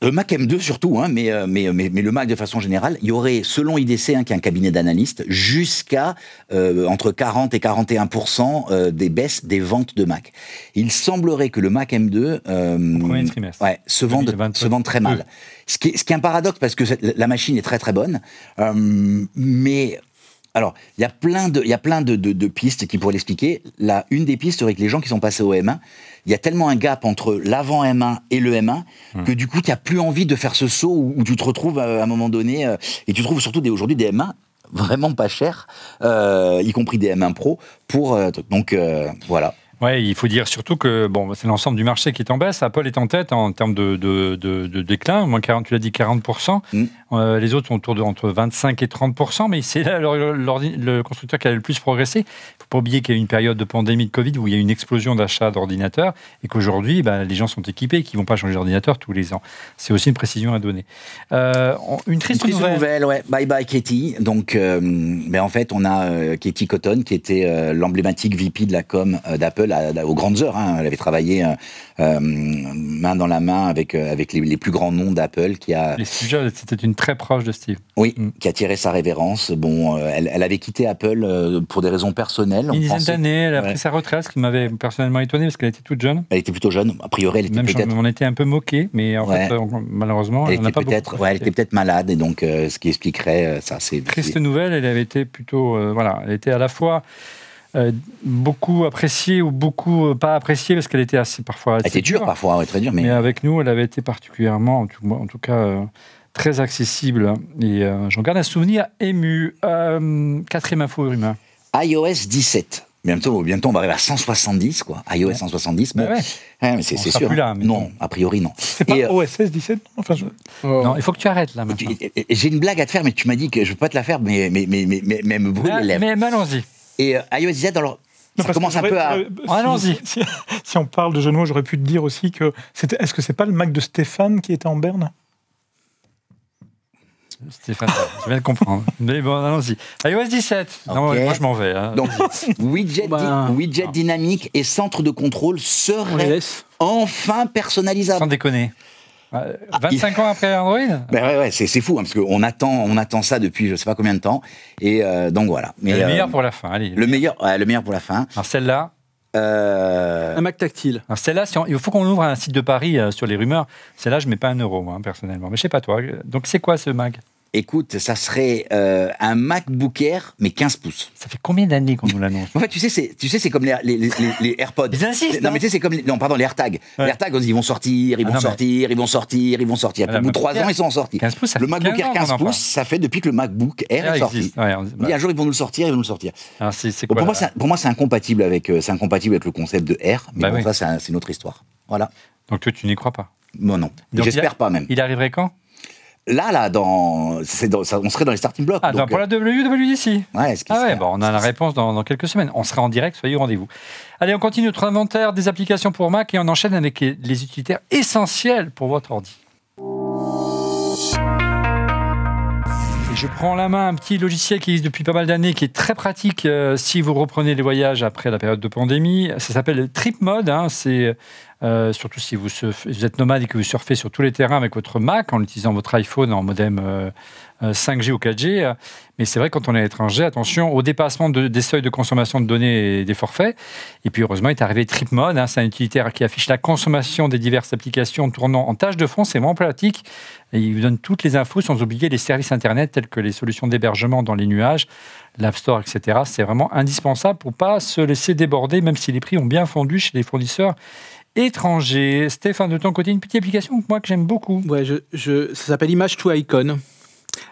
Le Mac M2 surtout, hein, mais le Mac de façon générale, il y aurait, selon IDC, qui est un cabinet d'analystes, jusqu'à entre 40 et 41% des baisses des ventes de Mac. Il semblerait que le Mac M2 premier trimestre, se vende très mal. Ce qui est un paradoxe parce que la machine est très très bonne, mais... Alors, il y a plein de pistes qui pourraient l'expliquer. Une des pistes serait que les gens qui sont passés au M1, il y a tellement un gap entre l'avant M1 et le M1 que du coup, tu n'as plus envie de faire ce saut où tu te retrouves à un moment donné, et tu trouves surtout aujourd'hui des M1 vraiment pas chers, y compris des M1 Pro, donc voilà. Ouais, il faut dire surtout que c'est l'ensemble du marché qui est en baisse. Apple est en tête en termes de déclin, moins 40, tu l'as dit, 40%. Les autres sont autour de entre 25 et 30%, mais c'est là le constructeur qui a le plus progressé. Il ne faut pas oublier qu'il y a eu une période de pandémie de Covid où il y a eu une explosion d'achats d'ordinateurs et qu'aujourd'hui, les gens sont équipés et qu'ils ne vont pas changer d'ordinateur tous les ans. C'est aussi une précision à donner. Une triste nouvelle. Ouais. Bye bye Katie. Donc, en fait, on a Katie Cotton qui était l'emblématique VP de la com d'Apple aux grandes heures. Hein. Elle avait travaillé main dans la main avec les plus grands noms d'Apple. C'était une très proche de Steve. Oui, qui a tiré sa révérence. Bon, elle avait quitté Apple pour des raisons personnelles. Une dizaine d'années, elle a pris sa retraite, ce qui m'avait personnellement étonné parce qu'elle était toute jeune. Elle était plutôt jeune. A priori, elle était peut-être... On était un peu moqués, mais en fait, malheureusement, elle n'a pas beaucoup. Elle était peut-être malade, et donc ce qui expliquerait ça. Triste nouvelle, elle avait été plutôt... elle était à la fois... beaucoup appréciée ou beaucoup pas appréciée parce qu'elle était parfois assez dure parfois, très dure. Mais avec nous, elle avait été particulièrement, en tout cas, très accessible. Et j'en garde un souvenir ému. Quatrième info rumeur. iOS 17. Bientôt, on va arriver à 170, quoi. iOS 170. Bon, mais c'est sûr. Plus là, mais non, a priori, non. C'est pas OS 17 Non, il faut que tu arrêtes là maintenant. J'ai une blague à te faire, mais tu m'as dit que je ne veux pas te la faire, mais me brûle les lèvres. Mais allons-y. Et iOS 17, alors, ça commence un peu à... Allons-y. Si on parle de jeu de mots, j'aurais pu te dire aussi que... Est-ce que c'est pas le Mac de Stéphane qui était en berne? Stéphane, je viens de comprendre. Mais bon, allons-y. iOS 17. Okay. Non, moi, je m'en vais. Hein. Donc, widget dynamique et centre de contrôle seraient enfin personnalisables. Sans déconner. 25 ans après Android? C'est fou, hein, parce qu'on attend ça depuis je ne sais pas combien de temps. Et donc voilà. Mais, le meilleur pour la fin. Allez, le meilleur pour la fin. Alors celle-là. Un Mac tactile. Alors celle-là, il faut qu'on ouvre un site de Paris sur les rumeurs. Celle-là, je ne mets pas 1 euro, moi, personnellement. Mais je ne sais pas toi. Donc c'est quoi ce Mac? Écoute, ça serait un MacBook Air, mais 15 pouces. Ça fait combien d'années qu'on nous l'annonce? En fait, tu sais, c'est comme les AirPods. Ils insistent. Non, mais tu sais, c'est comme les AirTags. Les AirTags, ils vont sortir. Puis au bout de 3 ans, ils sont sortis. 15 pouces, ça le MacBook Air 15 pouces, ça fait depuis que le MacBook Air est sorti. Un jour, ils vont nous le sortir, Alors, c'est quoi, pour moi, c'est incompatible avec le concept de Air. Mais ça, c'est une autre histoire. Voilà. Donc toi, tu n'y crois pas? Moi, non. J'espère pas, même. Il arriverait quand? Là, on serait dans les starting blocks. Ah, donc, pour la WWDC. Ouais, on a la réponse dans quelques semaines. On sera en direct, soyez au rendez-vous. Allez, on continue notre inventaire des applications pour Mac et on enchaîne avec les utilitaires essentiels pour votre ordi. Et je prends en la main un petit logiciel qui existe depuis pas mal d'années, qui est très pratique si vous reprenez les voyages après la période de pandémie. Ça s'appelle TripMode. C'est surtout si vous êtes nomade et que vous surfez sur tous les terrains avec votre Mac en utilisant votre iPhone en modem 5G ou 4G. Mais c'est vrai, quand on est à l'étranger, attention au dépassement des seuils de consommation de données et des forfaits. Et puis heureusement, est arrivé TripMode. C'est un utilitaire qui affiche la consommation des diverses applications tournant en tâche de fond. C'est vraiment pratique. Et il vous donne toutes les infos sans oublier les services Internet tels que les solutions d'hébergement dans les nuages, l'App Store, etc. C'est vraiment indispensable pour ne pas se laisser déborder, même si les prix ont bien fondu chez les fournisseurs étrangers. Stéphane, de ton côté, une petite application que j'aime beaucoup. Ouais, ça s'appelle Image to Icon.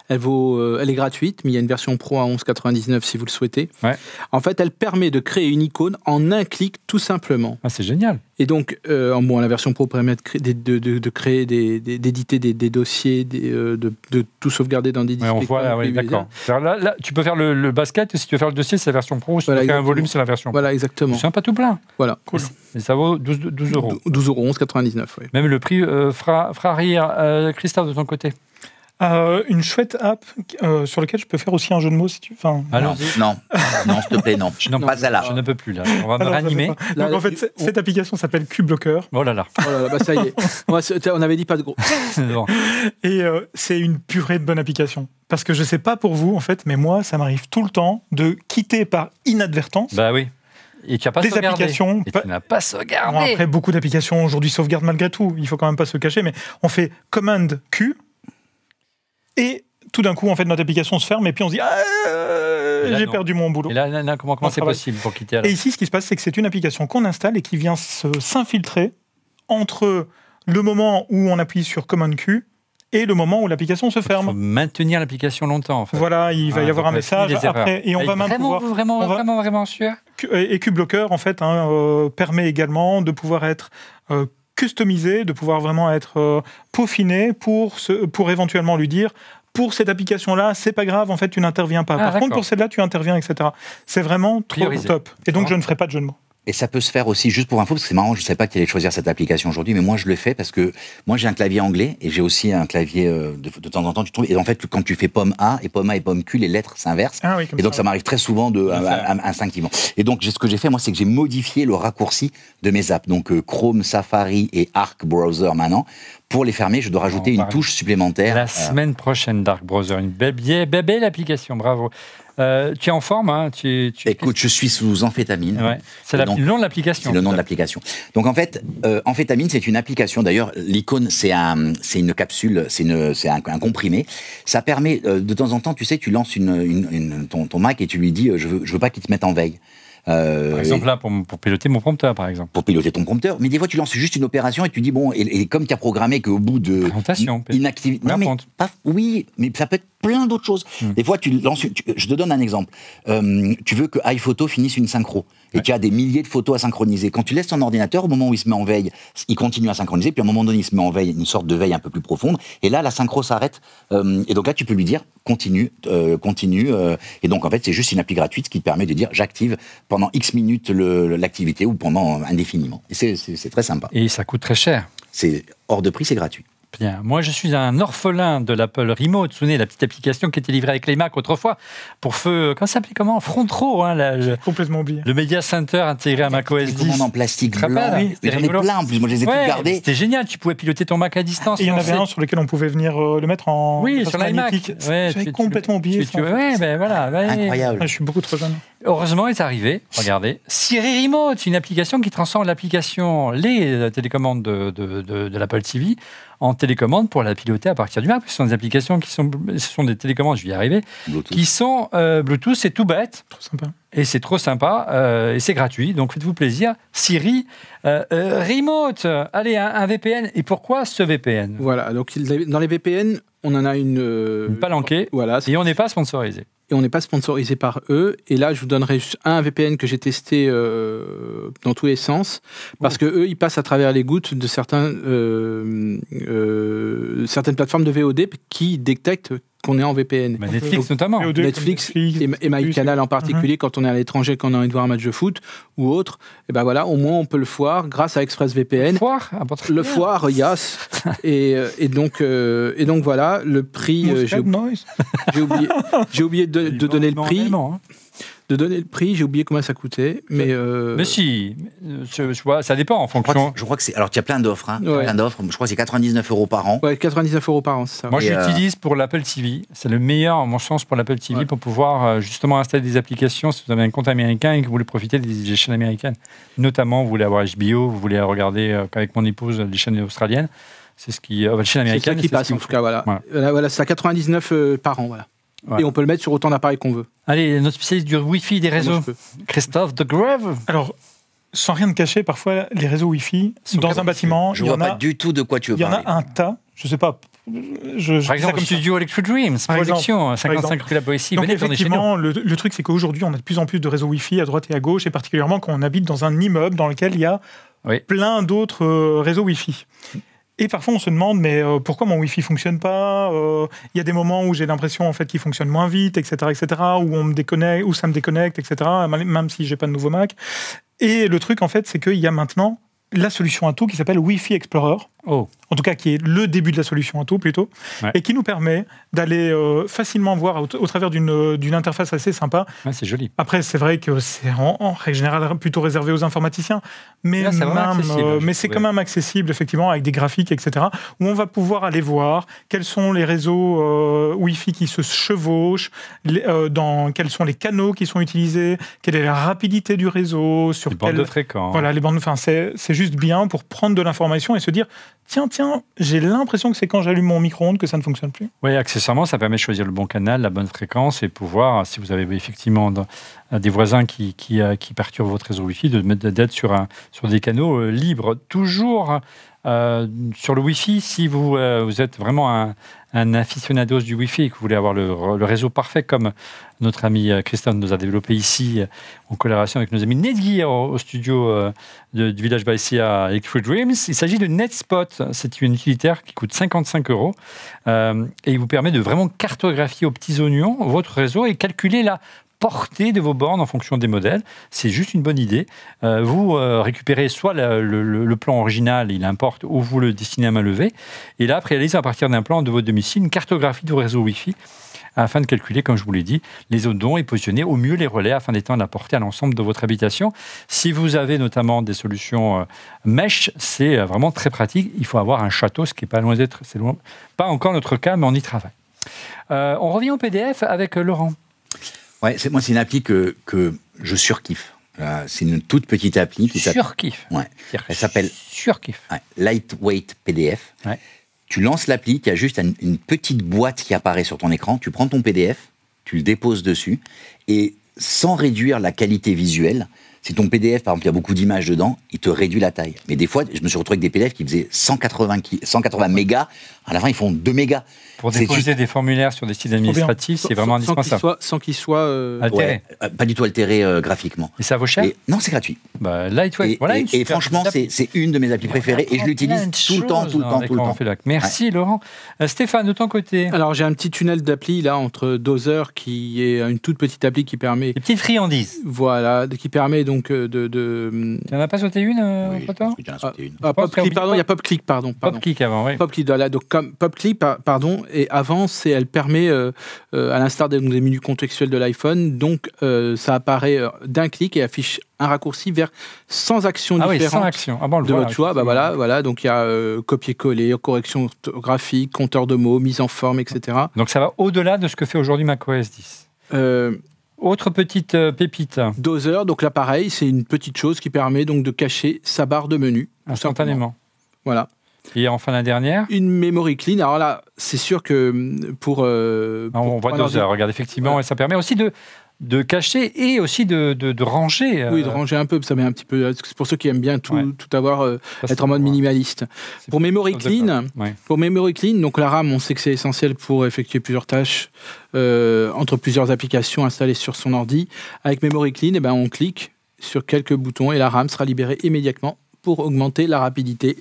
Elle est gratuite, mais il y a une version pro à 11,99 si vous le souhaitez. Ouais. En fait, elle permet de créer une icône en un clic, tout simplement. Ah, c'est génial. Et donc, la version pro permet de créer, d'éditer des dossiers, de tout sauvegarder dans des disques. Ouais, on voit là, oui, d'accord. Là, tu peux faire le basket, si tu veux faire le dossier, c'est la version pro. Si tu veux faire un volume, c'est la version pro. Voilà, exactement. C'est sympa tout plein. Voilà. Cool. Et ça vaut 12 euros. 12 euros, 11,99. Oui. Même le prix fera rire. Christophe, de ton côté. Une chouette app sur laquelle je peux faire aussi un jeu de mots si tu. Enfin, non, s'il te plaît, non. Pas celle-là. Je ne peux plus là. On va me réanimer. Donc en fait, cette application s'appelle CubeLocker. Oh là là. Ça y est. On avait dit pas de gros. Et c'est une purée de bonne application. Parce que je sais pas pour vous en fait, mais moi, ça m'arrive tout le temps de quitter par inadvertance. Bah oui. Et tu n'as pas sauvegardé. Applications. Et tu n'as pas sauvegardé. Bon, après, beaucoup d'applications aujourd'hui sauvegardent malgré tout. Il faut quand même pas se cacher, mais on fait Command Q. Et tout d'un coup, en fait, notre application se ferme et puis on se dit j'ai perdu mon boulot. Et là comment c'est possible pour quitter alors ? Et ici, ce qui se passe, c'est que c'est une application qu'on installe et qui vient s'infiltrer entre le moment où on appuie sur Command Q et le moment où l'application se ferme. Il faut maintenir l'application longtemps, en fait. Voilà, il va y avoir un message après. Et on va même pouvoir... Vraiment sûr. Et CubeLocker, en fait, permet également de pouvoir être... customisé, de pouvoir vraiment être peaufiné pour éventuellement lui dire pour cette application-là, c'est pas grave, en fait, tu n'interviens pas. Par contre, pour celle-là, tu interviens, etc. C'est vraiment trop top. Et donc, je ne ferai pas de jeu de mots. Et ça peut se faire aussi, juste pour info, parce que c'est marrant, je ne savais pas qu'il allait choisir cette application aujourd'hui, mais moi je le fais parce que moi j'ai un clavier anglais et j'ai aussi un clavier de temps en temps, tu tombes, et en fait quand tu fais pomme A et pomme Q, les lettres s'inversent. Ah oui, et donc ça m'arrive très souvent instinctivement. Et donc ce que j'ai fait, moi, c'est que j'ai modifié le raccourci de mes apps. Donc Chrome, Safari et Arc Browser maintenant. Pour les fermer, je dois rajouter une touche supplémentaire. La semaine prochaine, Dark Browser, une belle application, bravo. Tu es en forme, hein, Écoute, je suis sous amphétamine. Ouais. C'est le nom de l'application. C'est le nom de l'application. Donc en fait, amphétamine, c'est une application. D'ailleurs, l'icône, c'est une capsule, c'est un comprimé. Ça permet, de temps en temps, tu sais, tu lances ton Mac et tu lui dis, je veux pas qu'il te mette en veille. Par exemple, là, pour piloter mon prompteur, par exemple. Pour piloter ton prompteur. Mais des fois, tu lances juste une opération et tu dis, bon, et comme tu as programmé qu'au bout de... Inactivité. Non, mais oui, mais ça peut être plein d'autres choses. Des fois, tu lances... je te donne un exemple. Tu veux que iPhoto finisse une synchro. Et tu as des milliers de photos à synchroniser. Quand tu laisses ton ordinateur, au moment où il se met en veille, il continue à synchroniser. Puis à un moment donné, il se met en veille, une sorte de veille un peu plus profonde. Et là, la synchro s'arrête. Et donc là, tu peux lui dire, continue. Et donc, en fait, c'est juste une appli gratuite qui te permet de dire, j'active pendant X minutes l'activité ou pendant indéfiniment. Et c'est très sympa. Et ça coûte très cher. C'est hors de prix, c'est gratuit. Bien. Moi, je suis un orphelin de l'Apple Remote. Vous vous souvenez, la petite application qui était livrée avec les Mac autrefois pour comment ça s'appelait Front Row, complètement oublié. Le Media Center intégré à macOS 10. Des commandes en plastique blanc. Oui, j'en ai plein en plus. Moi, je les ai tous gardés. C'était génial. Tu pouvais piloter ton Mac à distance. Et il y en avait un sur lequel on pouvait venir le mettre en. Oui, sur l'iMac. J'avais complètement oublié. Incroyable. Je suis beaucoup trop jeune. Heureusement, il est arrivé, regardez, Siri Remote, une application qui transforme les télécommandes de l'Apple TV en télécommande pour la piloter à partir du Mac. Ce sont des applications ce sont des télécommandes, je vais y arriver, Bluetooth. Qui sont Bluetooth, c'est tout bête. Trop sympa. Et c'est trop sympa, et c'est gratuit, donc faites-vous plaisir. Siri Remote, allez, un VPN. Et pourquoi ce VPN ? Voilà, donc dans les VPN, on en a une palanquée, voilà, et on n'est pas sponsorisé. et on n'est pas sponsorisé par eux. Et là, je vous donnerai juste un VPN que j'ai testé dans tous les sens, parce que eux, ils passent à travers les gouttes de certaines plateformes de VOD qui détectent qu'on est en VPN. Netflix notamment. Netflix et MyCanal en particulier, quand on est à l'étranger, quand on a envie de voir un match de foot ou autre, et ben voilà, au moins on peut le voir grâce à ExpressVPN. Le foire, yes. et donc voilà, le prix. J'ai oublié de donner le prix. De donner le prix, j'ai oublié combien ça coûtait, mais si, je vois, ça dépend en fonction. Je crois que c'est. Alors, il y a plein d'offres, plein d'offres. Je crois que c'est 99 € par an. Ouais, 99 € par an, c'est ça. Moi, j'utilise pour l'Apple TV. C'est le meilleur, à mon sens, pour l'Apple TV, pour pouvoir justement installer des applications si vous avez un compte américain et que vous voulez profiter des chaînes américaines. Notamment, vous voulez avoir HBO, vous voulez regarder avec mon épouse les chaînes australiennes. C'est ce qui, les chaînes américaines. C'est ça qui passe, en tout cas, voilà. Voilà, c'est à 99 par an, voilà. Ouais. Et on peut le mettre sur autant d'appareils qu'on veut. Allez, notre spécialiste du Wi-Fi des réseaux, Christophe de Greve. Alors, sans rien de cacher, parfois, les réseaux Wi-Fi, dans un bâtiment, je ne vois pas du tout de quoi tu veux parler. Il y en a un tas, je ne sais pas. Par exemple, le studio Electric Dreams, production, 55 rue la Boétie. Donc effectivement, le truc, c'est qu'aujourd'hui, on a de plus en plus de réseaux Wi-Fi à droite et à gauche, et particulièrement quand on habite dans un immeuble dans lequel il y a plein d'autres réseaux Wi-Fi. Et parfois, on se demande, mais pourquoi mon Wi-Fi ne fonctionne pas ? Il y a des moments où j'ai l'impression en fait, qu'il fonctionne moins vite, etc., où on me déconnecte, où ça me déconnecte, etc., même si je n'ai pas de nouveau Mac. Et le truc, en fait, c'est qu'il y a maintenant la solution à tout qui s'appelle Wi-Fi Explorer. En tout cas, qui est le début de la solution à tout, plutôt. Et qui nous permet d'aller facilement voir, au travers d'une interface assez sympa. Ouais, c'est joli. Après, c'est vrai que c'est en règle générale plutôt réservé aux informaticiens. Mais, là, c'est quand même accessible, effectivement, avec des graphiques, etc. Où on va pouvoir aller voir quels sont les réseaux Wi-Fi qui se chevauchent, quels sont les canaux qui sont utilisés, quelle est la rapidité du réseau, sur les bandes de fréquences. Voilà, les bandes. Enfin, c'est juste bien pour prendre de l'information et se dire tiens, j'ai l'impression que c'est quand j'allume mon micro-ondes que ça ne fonctionne plus. Oui, accessoirement, ça permet de choisir le bon canal, la bonne fréquence et pouvoir, si vous avez effectivement des voisins qui perturbent votre réseau Wi-Fi, d'être sur des canaux libres. Toujours sur le Wi-Fi, si vous êtes vraiment un aficionados du Wi-Fi et que vous voulez avoir le réseau parfait comme notre ami Christophe nous a développé ici en collaboration avec nos amis Netgear au studio du village Boétie à Electric Dreams. Il s'agit de NetSpot. C'est une utilitaire qui coûte 55 € et il vous permet de vraiment cartographier aux petits oignons votre réseau et calculer la portée de vos bornes en fonction des modèles. C'est juste une bonne idée. Vous récupérez soit le plan original, il importe, ou vous le destinez à main levée. Et là, réalisez à partir d'un plan de votre domicile une cartographie du réseau Wi-Fi afin de calculer, comme je vous l'ai dit, les zones dont et positionner au mieux les relais afin d'étendre la portée à l'ensemble de votre habitation. Si vous avez notamment des solutions mesh, c'est vraiment très pratique. Il faut avoir un château, ce qui n'est pas loin d'être, pas encore notre cas, mais on y travaille. On revient au PDF avec Laurent. Ouais, moi, c'est une appli que je surkiffe. C'est une toute petite appli qui s'appelle. Surkiffe. Ouais. Elle s'appelle. Surkiffe. Ouais, Lightweight PDF. Ouais. Tu lances l'appli, tu as juste une petite boîte qui apparaît sur ton écran. Tu prends ton PDF, tu le déposes dessus, et sans réduire la qualité visuelle, si ton PDF, par exemple, il y a beaucoup d'images dedans, il te réduit la taille. Mais des fois, je me suis retrouvé avec des PDF qui faisaient 180 mégas. À la fin, ils font 2 mégas. Pour déposer des formulaires sur des sites administratifs, c'est vraiment indispensable. Sans qu'ils soient altérés. Pas du tout altérés graphiquement. Et ça vaut cher ? Non, c'est gratuit. Lightweight. Et franchement, c'est une de mes applis préférées et je l'utilise tout le temps. Merci Laurent. Stéphane, de ton côté ? Alors, j'ai un petit tunnel d'appli là entre Dozer, qui est une toute petite appli qui permet... Des petites friandises. Voilà, qui permet donc Tu n'en as pas sauté une, Photo ? Oui, j'en ai sauté une. PopClick, pardon, il y a PopClick, pardon. PopClick avant, oui. PopClick, voilà, donc comme PopClick, pardon, et avant, elle permet, à l'instar des menus contextuels de l'iPhone, donc ça apparaît d'un clic et affiche un raccourci vers 100 actions différentes. 100 actions. Ah bon, de votre choix. Voilà, donc il y a copier-coller, correction orthographique, compteur de mots, mise en forme, etc. Donc ça va au-delà de ce que fait aujourd'hui macOS 10. Autre petite pépite. Dozer, donc là pareil, c'est une petite chose qui permet donc de cacher sa barre de menu. Instantanément. Voilà. Et enfin la dernière ? Une memory clean. Alors là, c'est sûr que pour... on voit Dozer, regarde, effectivement, et ça permet aussi de cacher et aussi de ranger. Oui, de ranger un peu, ça met un petit peu. C'est pour ceux qui aiment bien tout avoir, être en mode minimaliste. Pour Memory Clean, donc la RAM, on sait que c'est essentiel pour effectuer plusieurs tâches entre plusieurs applications installées sur son ordi. Avec Memory Clean, on clique sur quelques boutons et la RAM sera libérée immédiatement pour augmenter la rapidité.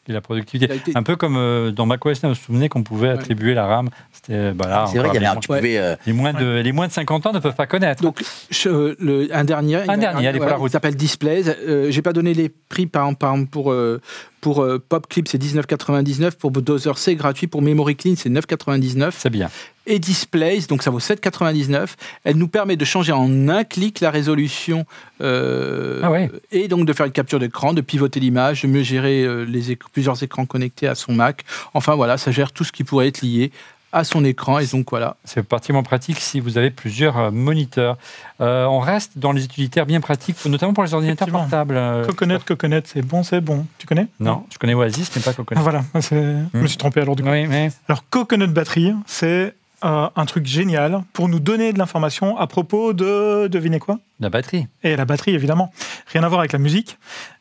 Et la productivité. Un peu comme dans macOS, vous vous souvenez qu'on pouvait attribuer la RAM. C'est vrai qu'il y avait les moins de 50 ans ne peuvent pas connaître. Donc, un dernier, il s'appelle Displays. Je n'ai pas donné les prix, par exemple, pour PopClip, c'est 19,99. Pour Dozer, c'est gratuit. Pour Memory Clean, c'est 9,99. C'est bien. Et Displays, donc ça vaut 7,99. Elle nous permet de changer en un clic la résolution et donc de faire une capture d'écran, de pivoter l'image, de mieux gérer plusieurs écrans connectés à son Mac. Enfin voilà, ça gère tout ce qui pourrait être lié à son écran, et donc voilà. C'est particulièrement pratique si vous avez plusieurs moniteurs. On reste dans les utilitaires bien pratiques, notamment pour les ordinateurs portables. Coconut, c'est bon. Tu connais? Non, je connais Oasis, mais pas Coconut. Voilà, je me suis trompé alors du coup. Oui, mais... Alors Coconut Batterie, c'est un truc génial pour nous donner de l'information à propos de, devinez quoi? La batterie. Et la batterie, évidemment. Rien à voir avec la musique.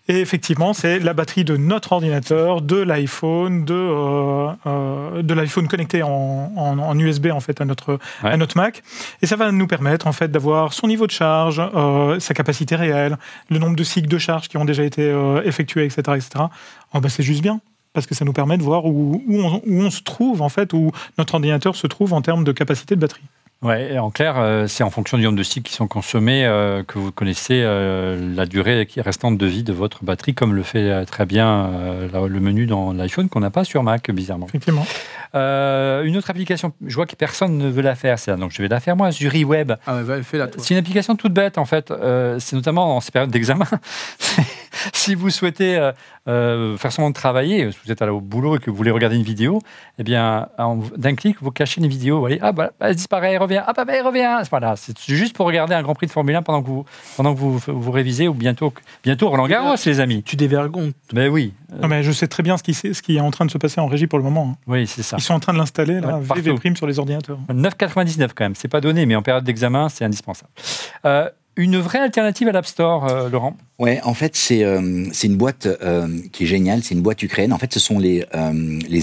Et effectivement, c'est la batterie de notre ordinateur, de l'iPhone, de l'iPhone connecté en USB en fait à notre Mac. Et ça va nous permettre en fait d'avoir son niveau de charge, sa capacité réelle, le nombre de cycles de charge qui ont déjà été effectués, etc., etc. C'est juste bien. Parce que ça nous permet de voir où on se trouve, en fait, où notre ordinateur se trouve en termes de capacité de batterie. Ouais, en clair, c'est en fonction du nombre de cycles qui sont consommés que vous connaissez la durée restante de vie de votre batterie, comme le fait très bien le menu dans l'iPhone qu'on n'a pas sur Mac, bizarrement. Effectivement. Une autre application, je vois que personne ne veut la faire, donc je vais la faire moi, ZuriWeb. Fais-la toi. C'est une application toute bête, en fait. C'est notamment en ces périodes d'examen. Si vous souhaitez faire seulement de travailler, si vous êtes au boulot et que vous voulez regarder une vidéo, eh bien, d'un clic, vous cachez une vidéo. Vous voyez, elle disparaît, elle revient. Elle revient. Voilà, c'est juste pour regarder un Grand Prix de Formule 1 pendant que vous révisez, ou bientôt Roland Garros, les amis. Tu dévergondes. Mais oui. Non, mais je sais très bien ce qui est en train de se passer en régie pour le moment. Oui, c'est ça. Ils sont en train de l'installer, là, VV' sur les ordinateurs. 9,99 quand même. C'est pas donné, mais en période d'examen, c'est indispensable. Une vraie alternative à l'App Store, Laurent? Ouais, en fait, c'est une boîte qui est géniale. C'est une boîte ukrainienne. En fait, ce sont les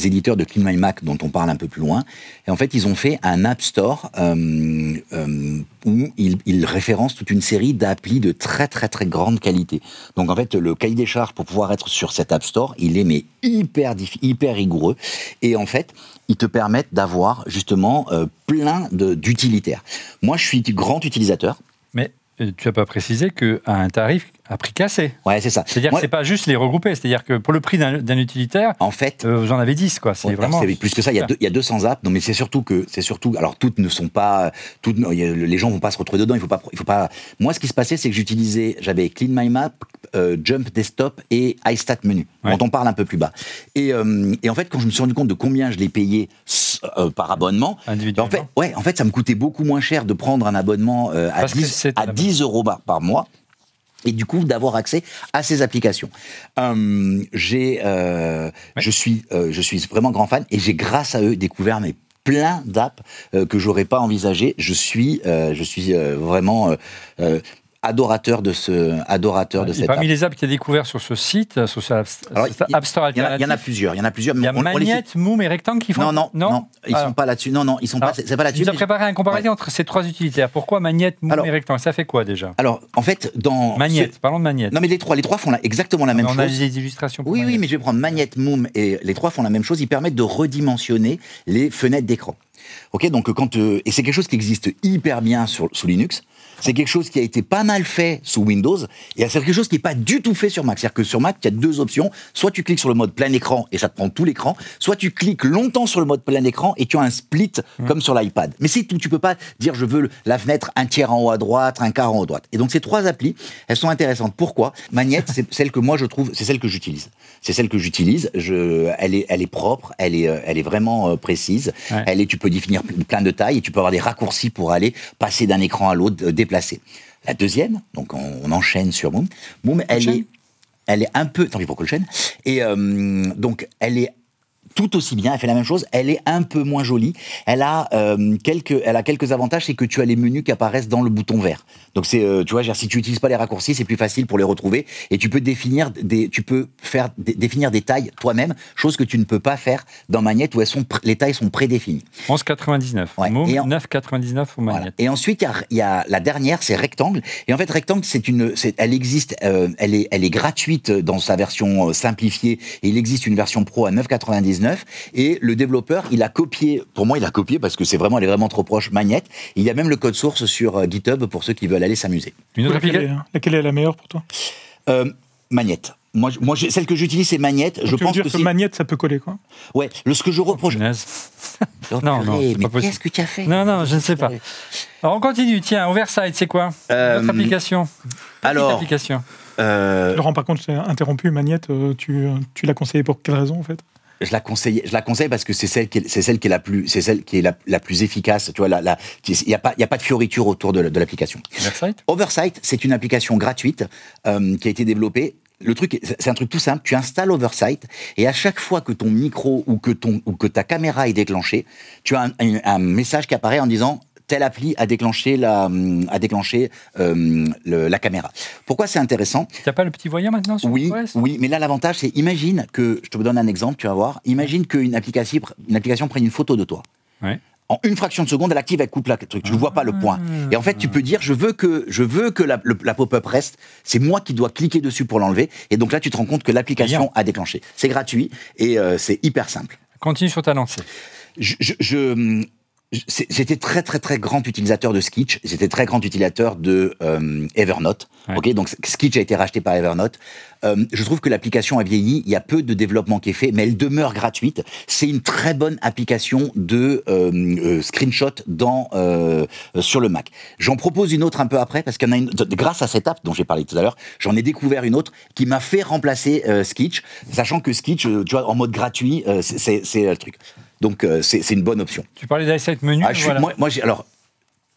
éditeurs de Clean My Mac dont on parle un peu plus loin. Et en fait, ils ont fait un App Store où ils référencent toute une série d'applis de très, très, très grande qualité. Donc, en fait, le cahier des charges pour pouvoir être sur cet App Store, il est hyper rigoureux. Et en fait, ils te permettent d'avoir justement plein d'utilitaires. Moi, je suis grand utilisateur. Mais tu n'as pas précisé qu'à un tarif à prix cassé. Ouais, c'est ça. C'est-à-dire que c'est pas juste les regrouper. C'est-dire que pour le prix d'un utilitaire, en fait, vous en avez 10, quoi. C'est vraiment. C'est plus que ça. Il y a 200 apps. Non, mais c'est surtout. Alors, toutes ne sont pas. Les gens vont pas se retrouver dedans. Il faut pas. Moi, ce qui se passait, c'est que j'avais Clean My Map, Jump Desktop et iStat Menu, dont on parle un peu plus bas. Et en fait, quand je me suis rendu compte de combien je l'ai payé par abonnement, en fait, ça me coûtait beaucoup moins cher de prendre un abonnement à 10 euros par mois. Et du coup, d'avoir accès à ces applications. Je suis vraiment grand fan et j'ai, grâce à eux, découvert plein d'apps que j'aurais pas envisagé. Je suis vraiment adorateur de cette app. Parmi les apps qu'il a découvert sur ce site, sur ce App Store alternatif, il y en a plusieurs. Il y a Magnette, Moom et Rectangle qui font. Non, ils sont pas là-dessus. Non, ils sont pas. C'est pas là-dessus. Tu as préparé un comparatif entre ces trois utilitaires. Pourquoi Magnette, Moom et Rectangle? Ça fait quoi déjà? Alors, en fait, dans Magnette. Parlons de Magnette. Non, mais les trois font exactement la même chose. On a des illustrations. Oui, mais je vais prendre Magnette, Moom et les trois font la même chose. Ils permettent de redimensionner les fenêtres d'écran. Ok, donc et c'est quelque chose qui existe hyper bien sous Linux. C'est quelque chose qui a été pas mal fait sous Windows, et c'est quelque chose qui n'est pas du tout fait sur Mac. C'est-à-dire que sur Mac, il y a deux options. Soit tu cliques sur le mode plein écran et ça te prend tout l'écran, soit tu cliques longtemps sur le mode plein écran et tu as un split comme sur l'iPad. Mais c'est tout. Tu peux pas dire je veux la fenêtre un tiers en haut à droite, un quart en haut à droite. Et donc ces trois applis, elles sont intéressantes. Pourquoi? Magnette, c'est celle que moi je trouve, c'est celle que j'utilise. C'est celle que j'utilise. Elle est propre, elle est vraiment précise. Ouais. Tu peux définir plein de tailles et tu peux avoir des raccourcis pour aller passer d'un écran à l'autre, déplacer. La deuxième, donc on enchaîne sur Moom. Moom, elle est un peu... Tant pis pour que le chaîne. Et donc, elle est tout aussi bien, elle fait la même chose, elle est un peu moins jolie, elle a quelques avantages, c'est que tu as les menus qui apparaissent dans le bouton vert. Donc c'est, tu vois, si tu n'utilises pas les raccourcis, c'est plus facile pour les retrouver, et tu peux définir des tailles toi-même, chose que tu ne peux pas faire dans Magnette où les tailles sont prédéfinies. 11,99. Ouais. Môme, 9,99 au Magnette. Voilà. Et ensuite, il y a la dernière, c'est Rectangle. Et en fait, Rectangle, elle existe, elle est gratuite dans sa version simplifiée, et il existe une version pro à 9,99. Et le développeur, il a copié parce que elle est vraiment trop proche, Magnette. Il y a même le code source sur GitHub pour ceux qui veulent aller s'amuser. Laquelle est la meilleure pour toi? Magnette. Moi, celle que j'utilise, c'est Magnette. Je pense que Magnette, ça peut coller, quoi. Ouais, ce que je reproche. Non, mais qu'est-ce que tu as fait? Non, je ne sais pas. Alors, on continue. Tiens, Oversight, c'est quoi notre application? Application. Laurent, par contre, je t'ai interrompu. Magnette, tu l'as conseillé pour quelle raison, en fait? Je la conseille parce que c'est celle qui est la plus efficace. Tu vois, il y a pas de fioriture autour de l'application. Oversight, c'est une application gratuite qui a été développée. Le truc, c'est un truc tout simple. Tu installes Oversight et à chaque fois que ton micro ou que ta caméra est déclenchée, tu as un message qui apparaît en disant telle appli a déclenché la caméra. Pourquoi c'est intéressant? Tu n'as pas le petit voyant maintenant sur Oui, mais là l'avantage c'est, imagine que, je te donne un exemple, tu vas voir, imagine qu'une application prenne une photo de toi. Ouais. En une fraction de seconde, elle active, elle coupe le truc. Tu ne vois pas le point. Et en fait, tu peux dire, je veux que la pop-up reste. C'est moi qui dois cliquer dessus pour l'enlever. Et donc là, tu te rends compte que l'application a déclenché. C'est gratuit et c'est hyper simple. Continue sur ta lancée. J'étais très très très grand utilisateur de Sketch, j'étais très grand utilisateur de Evernote. Ouais. Ok, donc Sketch a été racheté par Evernote. Je trouve que l'application a vieilli, il y a peu de développement qui est fait, mais elle demeure gratuite. C'est une très bonne application de screenshot sur le Mac. J'en propose une autre un peu après, parce qu'il y en a une, grâce à cette app dont j'ai parlé tout à l'heure, j'en ai découvert une autre qui m'a fait remplacer Sketch, sachant que Sketch, tu vois, en mode gratuit, c'est le truc. Donc, c'est une bonne option. Tu parlais d'iSight Menu. Voilà. Alors,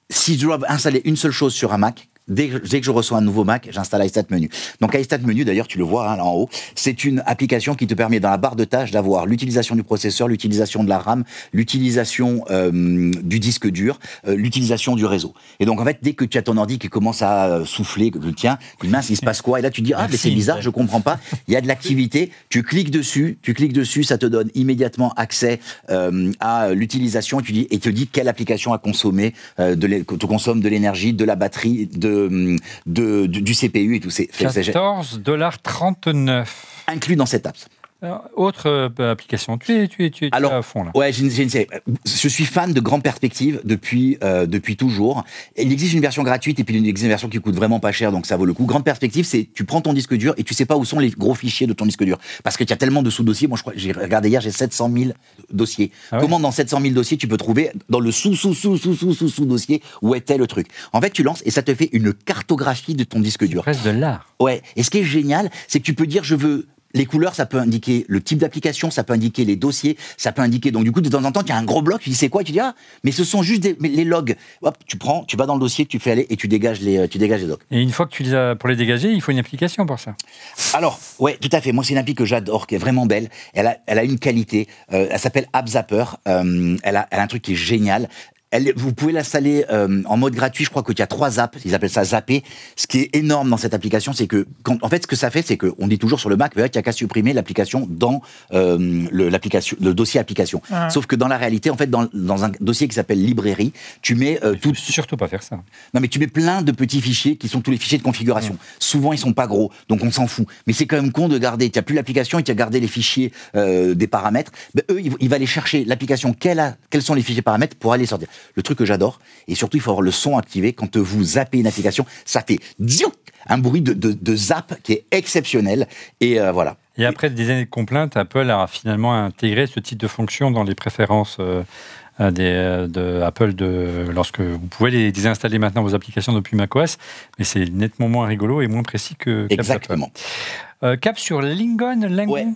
si je dois installer une seule chose sur un Mac, dès que je reçois un nouveau Mac, j'installe iStat Menu. Donc, iStat Menu, d'ailleurs, tu le vois là en haut, c'est une application qui te permet, dans la barre de tâches, d'avoir l'utilisation du processeur, l'utilisation de la RAM, l'utilisation du disque dur, l'utilisation du réseau. Et donc, en fait, dès que tu as ton ordi qui commence à souffler, que tiens, mince, il se passe quoi? Et là, tu dis, mais c'est bizarre, je comprends pas. Il y a de l'activité. Tu cliques dessus, ça te donne immédiatement accès à l'utilisation. Et te dit quelle application a consommé, te consomme de l'énergie, de la batterie, du CPU et tout. C'est 14,39 $. Inclus dans cette app. Autre application, tu es à fond là. Ouais, je suis fan de Grande Perspective depuis toujours. Il existe une version gratuite et puis il existe une version qui coûte vraiment pas cher, donc ça vaut le coup. Grande Perspective, c'est tu prends ton disque dur et tu sais pas où sont les gros fichiers de ton disque dur parce qu'il y a tellement de sous-dossiers. Moi, je crois, j'ai regardé hier, j'ai 700 000 dossiers. Comment dans 700 000 dossiers tu peux trouver dans le sous-dossier où était le truc? En fait, tu lances et ça te fait une cartographie de ton disque dur. C'est presque de l'art. Ouais. Et ce qui est génial, c'est que tu peux dire les couleurs, ça peut indiquer le type d'application, ça peut indiquer les dossiers, ça peut indiquer... Donc du coup, de temps en temps, tu as un gros bloc, tu dis c'est quoi? Tu dis mais ce sont juste les logs. Hop, tu vas dans le dossier, tu fais aller et tu dégages les docs. Et une fois que tu les as, pour les dégager, il faut une application pour ça. Alors, ouais, tout à fait. Moi, c'est une appli que j'adore, qui est vraiment belle. Elle a une qualité. Elle s'appelle AppZapper. Elle a un truc qui est génial. Vous pouvez l'installer en mode gratuit. Je crois qu'il y a 3 apps. Ils appellent ça Zapper. Ce qui est énorme dans cette application, c'est que, en fait, ce que ça fait, c'est qu'on dit toujours sur le Mac, il n'y a qu'à supprimer l'application dans le dossier application. Sauf que dans la réalité, en fait, dans un dossier qui s'appelle librairie, tu mets tout. Surtout pas faire ça. Non, mais tu mets plein de petits fichiers qui sont tous les fichiers de configuration. Souvent, ils sont pas gros, donc on s'en fout. Mais c'est quand même con de garder. Tu n'as plus l'application et tu as gardé les fichiers des paramètres. Eux, il va aller chercher l'application. Quels sont les fichiers paramètres pour aller sortir. Le truc que j'adore, et surtout il faut avoir le son activé, quand vous zappez une application, ça fait un bruit de zap qui est exceptionnel, et voilà. Et après des années de complaintes, Apple a finalement intégré ce type de fonction dans les préférences de Apple, lorsque vous pouvez les désinstaller maintenant vos applications depuis macOS, mais c'est nettement moins rigolo et moins précis que exactement. Cap sur Lingon. Ouais,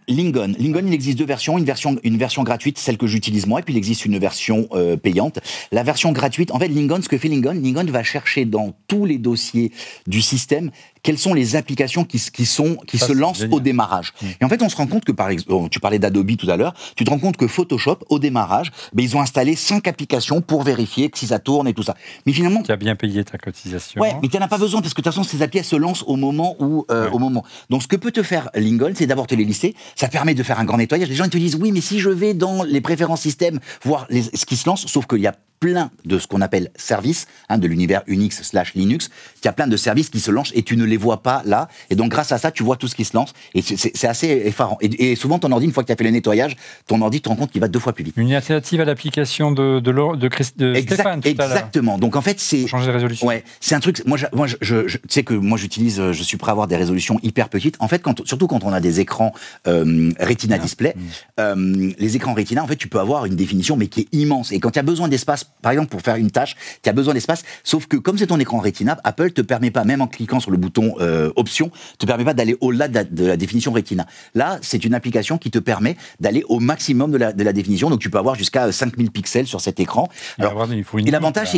Lingon, il existe 2 versions, une version gratuite, celle que j'utilise moi, et puis il existe une version payante. La version gratuite, en fait, Lingon, ce que fait Lingon va chercher dans tous les dossiers du système quelles sont les applications qui se lancent au démarrage. Et en fait, on se rend compte que, par exemple, tu parlais d'Adobe tout à l'heure, tu te rends compte que Photoshop, au démarrage, ils ont installé 5 applications pour vérifier que si ça tourne et tout ça. Mais finalement... Tu as bien payé ta cotisation. Ouais, mais tu n'en as pas besoin, parce que de toute façon, ces applis, elles se lancent au moment où... au moment. Donc, ce que peut te faire Lingold, c'est d'abord te les lister. Ça permet de faire un grand nettoyage. Les gens, ils te disent, oui, mais si je vais dans les préférences système, voir ce qui se lance, sauf qu'il y a plein de ce qu'on appelle services, de l'univers Unix/Linux, il y a plein de services qui se lancent et tu ne les vois pas là. Et donc, grâce à ça, tu vois tout ce qui se lance. Et c'est assez effarant. Et souvent, ton ordi, une fois que tu as fait le nettoyage, ton ordi, tu te rends compte qu'il va 2 fois plus vite. Une alternative à l'application de Stéphane tout à l'heure. Exactement. Donc, en fait, c'est... Changer de résolution. Ouais, c'est un truc... Moi, tu sais que moi, je suis prêt à avoir des résolutions hyper petites. En fait, surtout quand on a des écrans Retina Display, les écrans Retina, en fait, tu peux avoir une définition, mais qui est immense. Et quand tu as besoin d'espace, par exemple, pour faire une tâche, tu as besoin d'espace, sauf que comme c'est ton écran Retina, Apple te permet pas, même en cliquant sur le bouton Options, te permet pas d'aller au-delà de la définition Retina. Là, c'est une application qui te permet d'aller au maximum de la définition, donc tu peux avoir jusqu'à 5000 pixels sur cet écran. Alors, et l'avantage,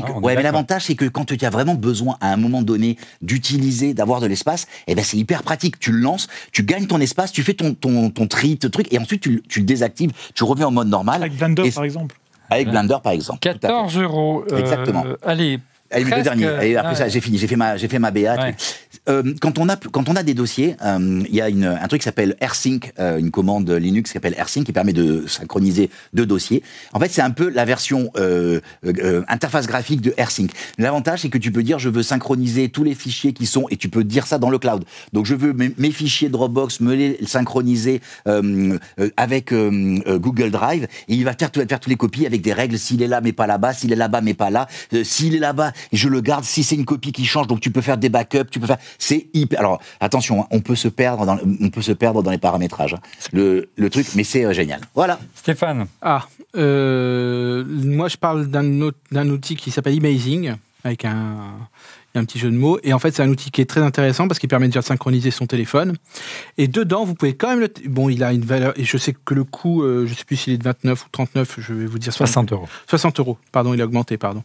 c'est que quand tu as vraiment besoin, à un moment donné, d'utiliser, d'avoir de l'espace, c'est hyper pratique. Tu le lances, tu gagnes ton espace, tu fais ton tri, ton truc, et ensuite tu le désactives, tu reviens en mode normal. Avec Blender, par exemple. Avec Blender, par exemple. 14 €. Exactement. Allez, les 2 derniers. Et après ça, j'ai fini. J'ai fait ma BA. Ouais. Quand on a des dossiers, il y a un truc qui s'appelle AirSync, une commande Linux qui s'appelle AirSync qui permet de synchroniser 2 dossiers. En fait, c'est un peu la version interface graphique de AirSync. L'avantage, c'est que tu peux dire je veux synchroniser tous les fichiers qui sont, et tu peux dire ça dans le cloud. Donc, je veux mes fichiers Dropbox me les synchroniser avec Google Drive, et il va faire toutes les copies avec des règles. S'il est là mais pas là-bas, s'il est là-bas mais pas là, s'il est là-bas je le garde. Si c'est une copie qui change, donc tu peux faire des backups, tu peux faire. C'est hyper. Alors attention, on peut se perdre dans les paramétrages. Le truc, mais c'est génial. Voilà. Stéphane. Moi je parle d'un outil qui s'appelle Imazing, avec un petit jeu de mots, et en fait c'est un outil qui est très intéressant parce qu'il permet de synchroniser son téléphone, et dedans vous pouvez quand même il a une valeur, et je sais que le coût, je sais plus s'il est de 29 ou 39, je vais vous dire 60 €. 60 €, pardon, il a augmenté, pardon.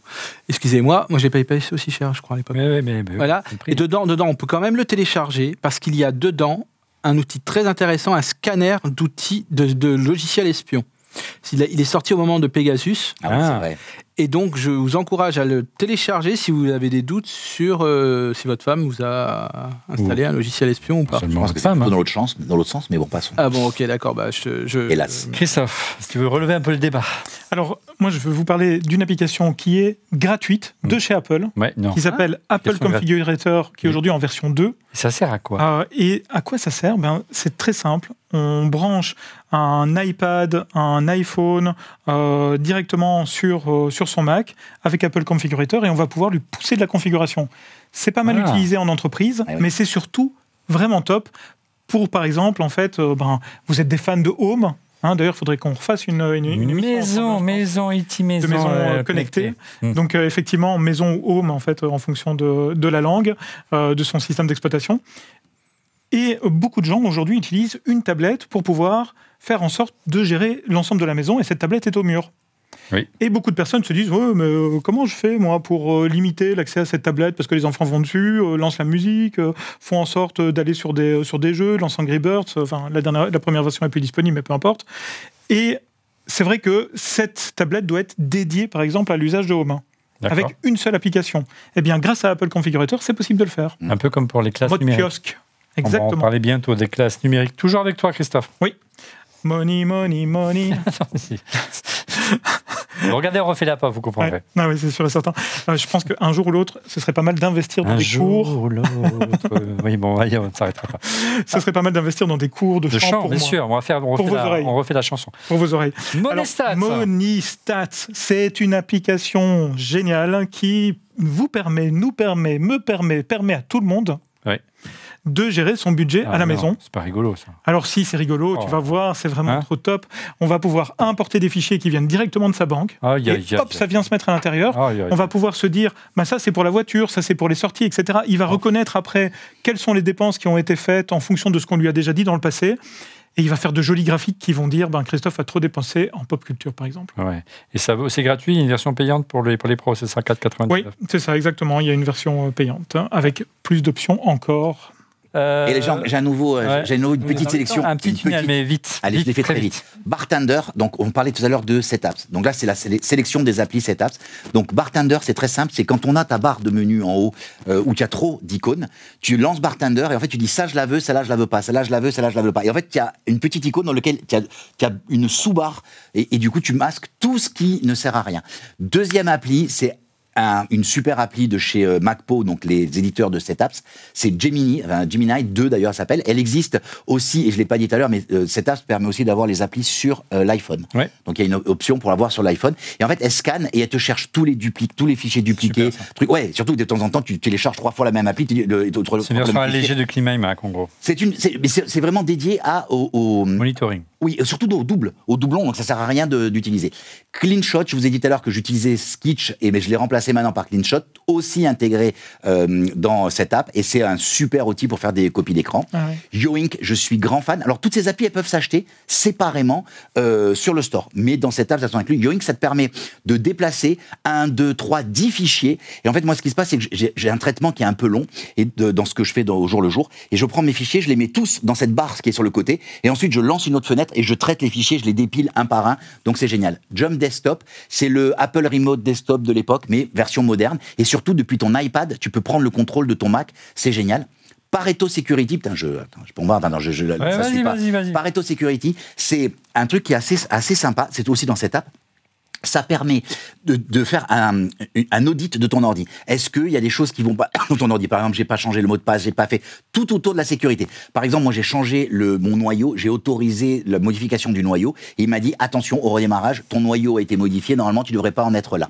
Excusez-moi, moi j'ai pas payé aussi cher, je crois, à l'époque. Mais voilà, et dedans on peut quand même le télécharger parce qu'il y a dedans un outil très intéressant, un scanner d'outils de logiciels espions. Il est sorti au moment de Pegasus. C'est vrai. Et donc, je vous encourage à le télécharger si vous avez des doutes sur si votre femme vous a installé un logiciel espion ou pas. Je pense que c'est dans l'autre sens, mais bon, passons. Ah bon, ok, d'accord. Hélas. Christophe, si tu veux relever un peu le débat. Alors, moi, je veux vous parler d'une application qui est gratuite de chez Apple, qui s'appelle Apple Configurator, qui est aujourd'hui en version 2. Et ça sert à quoi? Et à quoi ça sert? C'est très simple. On branche un iPad, un iPhone directement sur son Mac avec Apple Configurator, et on va pouvoir lui pousser de la configuration. C'est pas mal utilisé en entreprise, mais c'est surtout vraiment top pour, par exemple, en fait, vous êtes des fans de Home. D'ailleurs, il faudrait qu'on refasse une maison connectée. Donc, effectivement, maison ou home, en fait, en fonction de la langue, de son système d'exploitation. Et beaucoup de gens, aujourd'hui, utilisent une tablette pour pouvoir faire en sorte de gérer l'ensemble de la maison, et cette tablette est au mur. Oui. Et beaucoup de personnes se disent mais comment je fais, moi, pour limiter l'accès à cette tablette, parce que les enfants vont dessus, lancent la musique, font en sorte d'aller sur des jeux, lancent Angry Birds, la première version n'est plus disponible, mais peu importe. Et c'est vrai que cette tablette doit être dédiée, par exemple, à l'usage de Home. Avec une seule application. Eh bien, grâce à Apple Configurator, c'est possible de le faire. Un peu comme pour les classes numériques. Kiosque. Exactement. On va en parler bientôt des classes numériques. Toujours avec toi, Christophe. Oui. Money, money, money. Regardez, on refait la pas, vous comprendrez. Ouais. Non, oui, c'est sûr et certain. Je pense qu'un jour ou l'autre, ce serait pas mal d'investir dans des cours. Un jour ou l'autre. Oui, bon, on ne s'arrêtera pas. Ce serait pas mal d'investir dans des cours de chant. Bien sûr, on refait la chanson. Pour vos oreilles. Monistats. Monistats, c'est une application géniale qui vous permet, permet à tout le monde de gérer son budget à la maison. C'est pas rigolo, ça. Alors si, c'est rigolo, tu vas voir, c'est vraiment trop top. On va pouvoir importer des fichiers qui viennent directement de sa banque, ça vient se mettre à l'intérieur. On va pouvoir se dire, ça c'est pour la voiture, ça c'est pour les sorties, etc. Il va reconnaître après quelles sont les dépenses qui ont été faites en fonction de ce qu'on lui a déjà dit dans le passé. et il va faire de jolis graphiques qui vont dire Christophe a trop dépensé en pop culture, par exemple. Ouais. Et c'est gratuit, il y a une version payante pour les pros, c'est ça, 4,99 ? Oui, c'est ça, exactement. Il y a une version payante, avec plus d'options encore. Et les gens, j'ai une petite sélection. Un petit tunnel, mais vite. Allez, je l'ai fait très vite. Bartender, donc on parlait tout à l'heure de Setups. Donc là, c'est la sélection des applis Setups. Donc Bartender, c'est très simple, c'est quand on a ta barre de menu en haut où il y a trop d'icônes, tu lances Bartender et en fait tu dis ça je la veux, celle-là je la veux pas, celle-là je la veux, celle-là je la veux pas. Et en fait, il y a une petite icône dans laquelle tu as une sous-barre et du coup tu masques tout ce qui ne sert à rien. Deuxième appli, c'est une super appli de chez MacPo, donc les éditeurs de Setups, c'est Gemini 2 d'ailleurs elle s'appelle. Elle existe aussi, et je ne l'ai pas dit tout à l'heure, mais Setups permet aussi d'avoir les applis sur l'iPhone. Ouais. Donc il y a une option pour l'avoir sur l'iPhone. Et en fait, elle scanne et elle te cherche tous les fichiers dupliqués. Ouais, surtout de temps en temps, tu télécharges 3 fois la même appli. C'est une version allégée de ClimateMac en gros. C'est vraiment dédié au monitoring. Oui, surtout au doublon, donc ça sert à rien d'utiliser. CleanShot, je vous ai dit tout à l'heure que j'utilisais Sketch, mais je l'ai remplacé maintenant par CleanShot, aussi intégré dans cette app, et c'est un super outil pour faire des copies d'écran. Ah ouais. Yoink, je suis grand fan. Alors toutes ces applis, elles peuvent s'acheter séparément sur le store, mais dans cette app, elles sont incluses. Yoink, ça te permet de déplacer 1, 2, 3, 10 fichiers, et en fait, moi, ce qui se passe, c'est que j'ai un traitement qui est un peu long, et dans ce que je fais au jour le jour, et je prends mes fichiers, je les mets tous dans cette barre qui est sur le côté, et ensuite, je lance une autre fenêtre, et je traite les fichiers, je les dépile un par un, donc c'est génial. Jump Desktop, c'est le Apple Remote Desktop de l'époque, mais version moderne, et surtout depuis ton iPad, tu peux prendre le contrôle de ton Mac, c'est génial. Pareto Security, vas-y. Pareto Security, c'est un truc qui est assez sympa, c'est aussi dans cette app. Ça permet de faire un audit de ton ordi. Est-ce qu'il y a des choses qui vont pas dans ton ordi? Par exemple, j'ai pas changé le mot de passe, j'ai pas fait tout autour de la sécurité. Par exemple, moi j'ai changé mon noyau, j'ai autorisé la modification du noyau et il m'a dit attention au redémarrage, ton noyau a été modifié, normalement tu devrais pas en être là.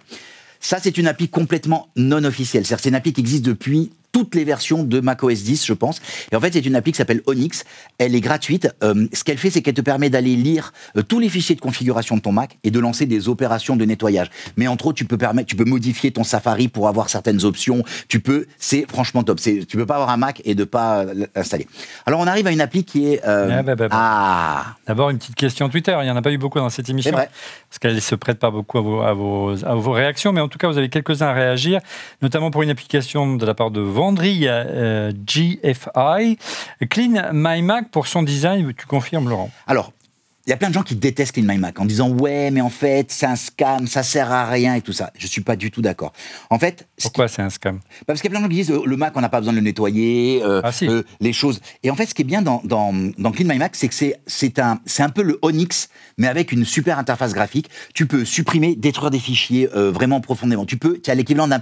Ça, c'est une appli complètement non officielle. C'est une appli qui existe depuis toutes les versions de macOS 10, je pense. Et en fait, c'est une appli qui s'appelle Onyx. Elle est gratuite. Ce qu'elle fait, c'est qu'elle te permet d'aller lire tous les fichiers de configuration de ton Mac et de lancer des opérations de nettoyage. Mais entre autres, tu peux modifier ton Safari pour avoir certaines options. C'est franchement top. Tu peux pas avoir un Mac et de pas l'installer. Alors, on arrive à une appli qui est... D'abord, une petite question Twitter. Il n'y en a pas eu beaucoup dans cette émission. C'est vrai. Parce qu'elle ne se prête pas beaucoup à vos réactions. Mais en tout cas, vous avez quelques-uns à réagir, notamment pour une application de la part de Vendry GFI. CleanMyMac, pour son design, tu confirmes, Laurent? Alors, il y a plein de gens qui détestent CleanMyMac en disant « Ouais, mais en fait, c'est un scam, ça sert à rien et tout ça. » Je ne suis pas du tout d'accord. En fait... Pourquoi c'est un scam? Parce qu'il y a plein de gens qui disent « Le Mac, on n'a pas besoin de le nettoyer, les choses... » Et en fait, ce qui est bien dans CleanMyMac, c'est que c'est un peu le Onyx, mais avec une super interface graphique. Tu peux supprimer, détruire des fichiers vraiment profondément. Tu as l'équivalent on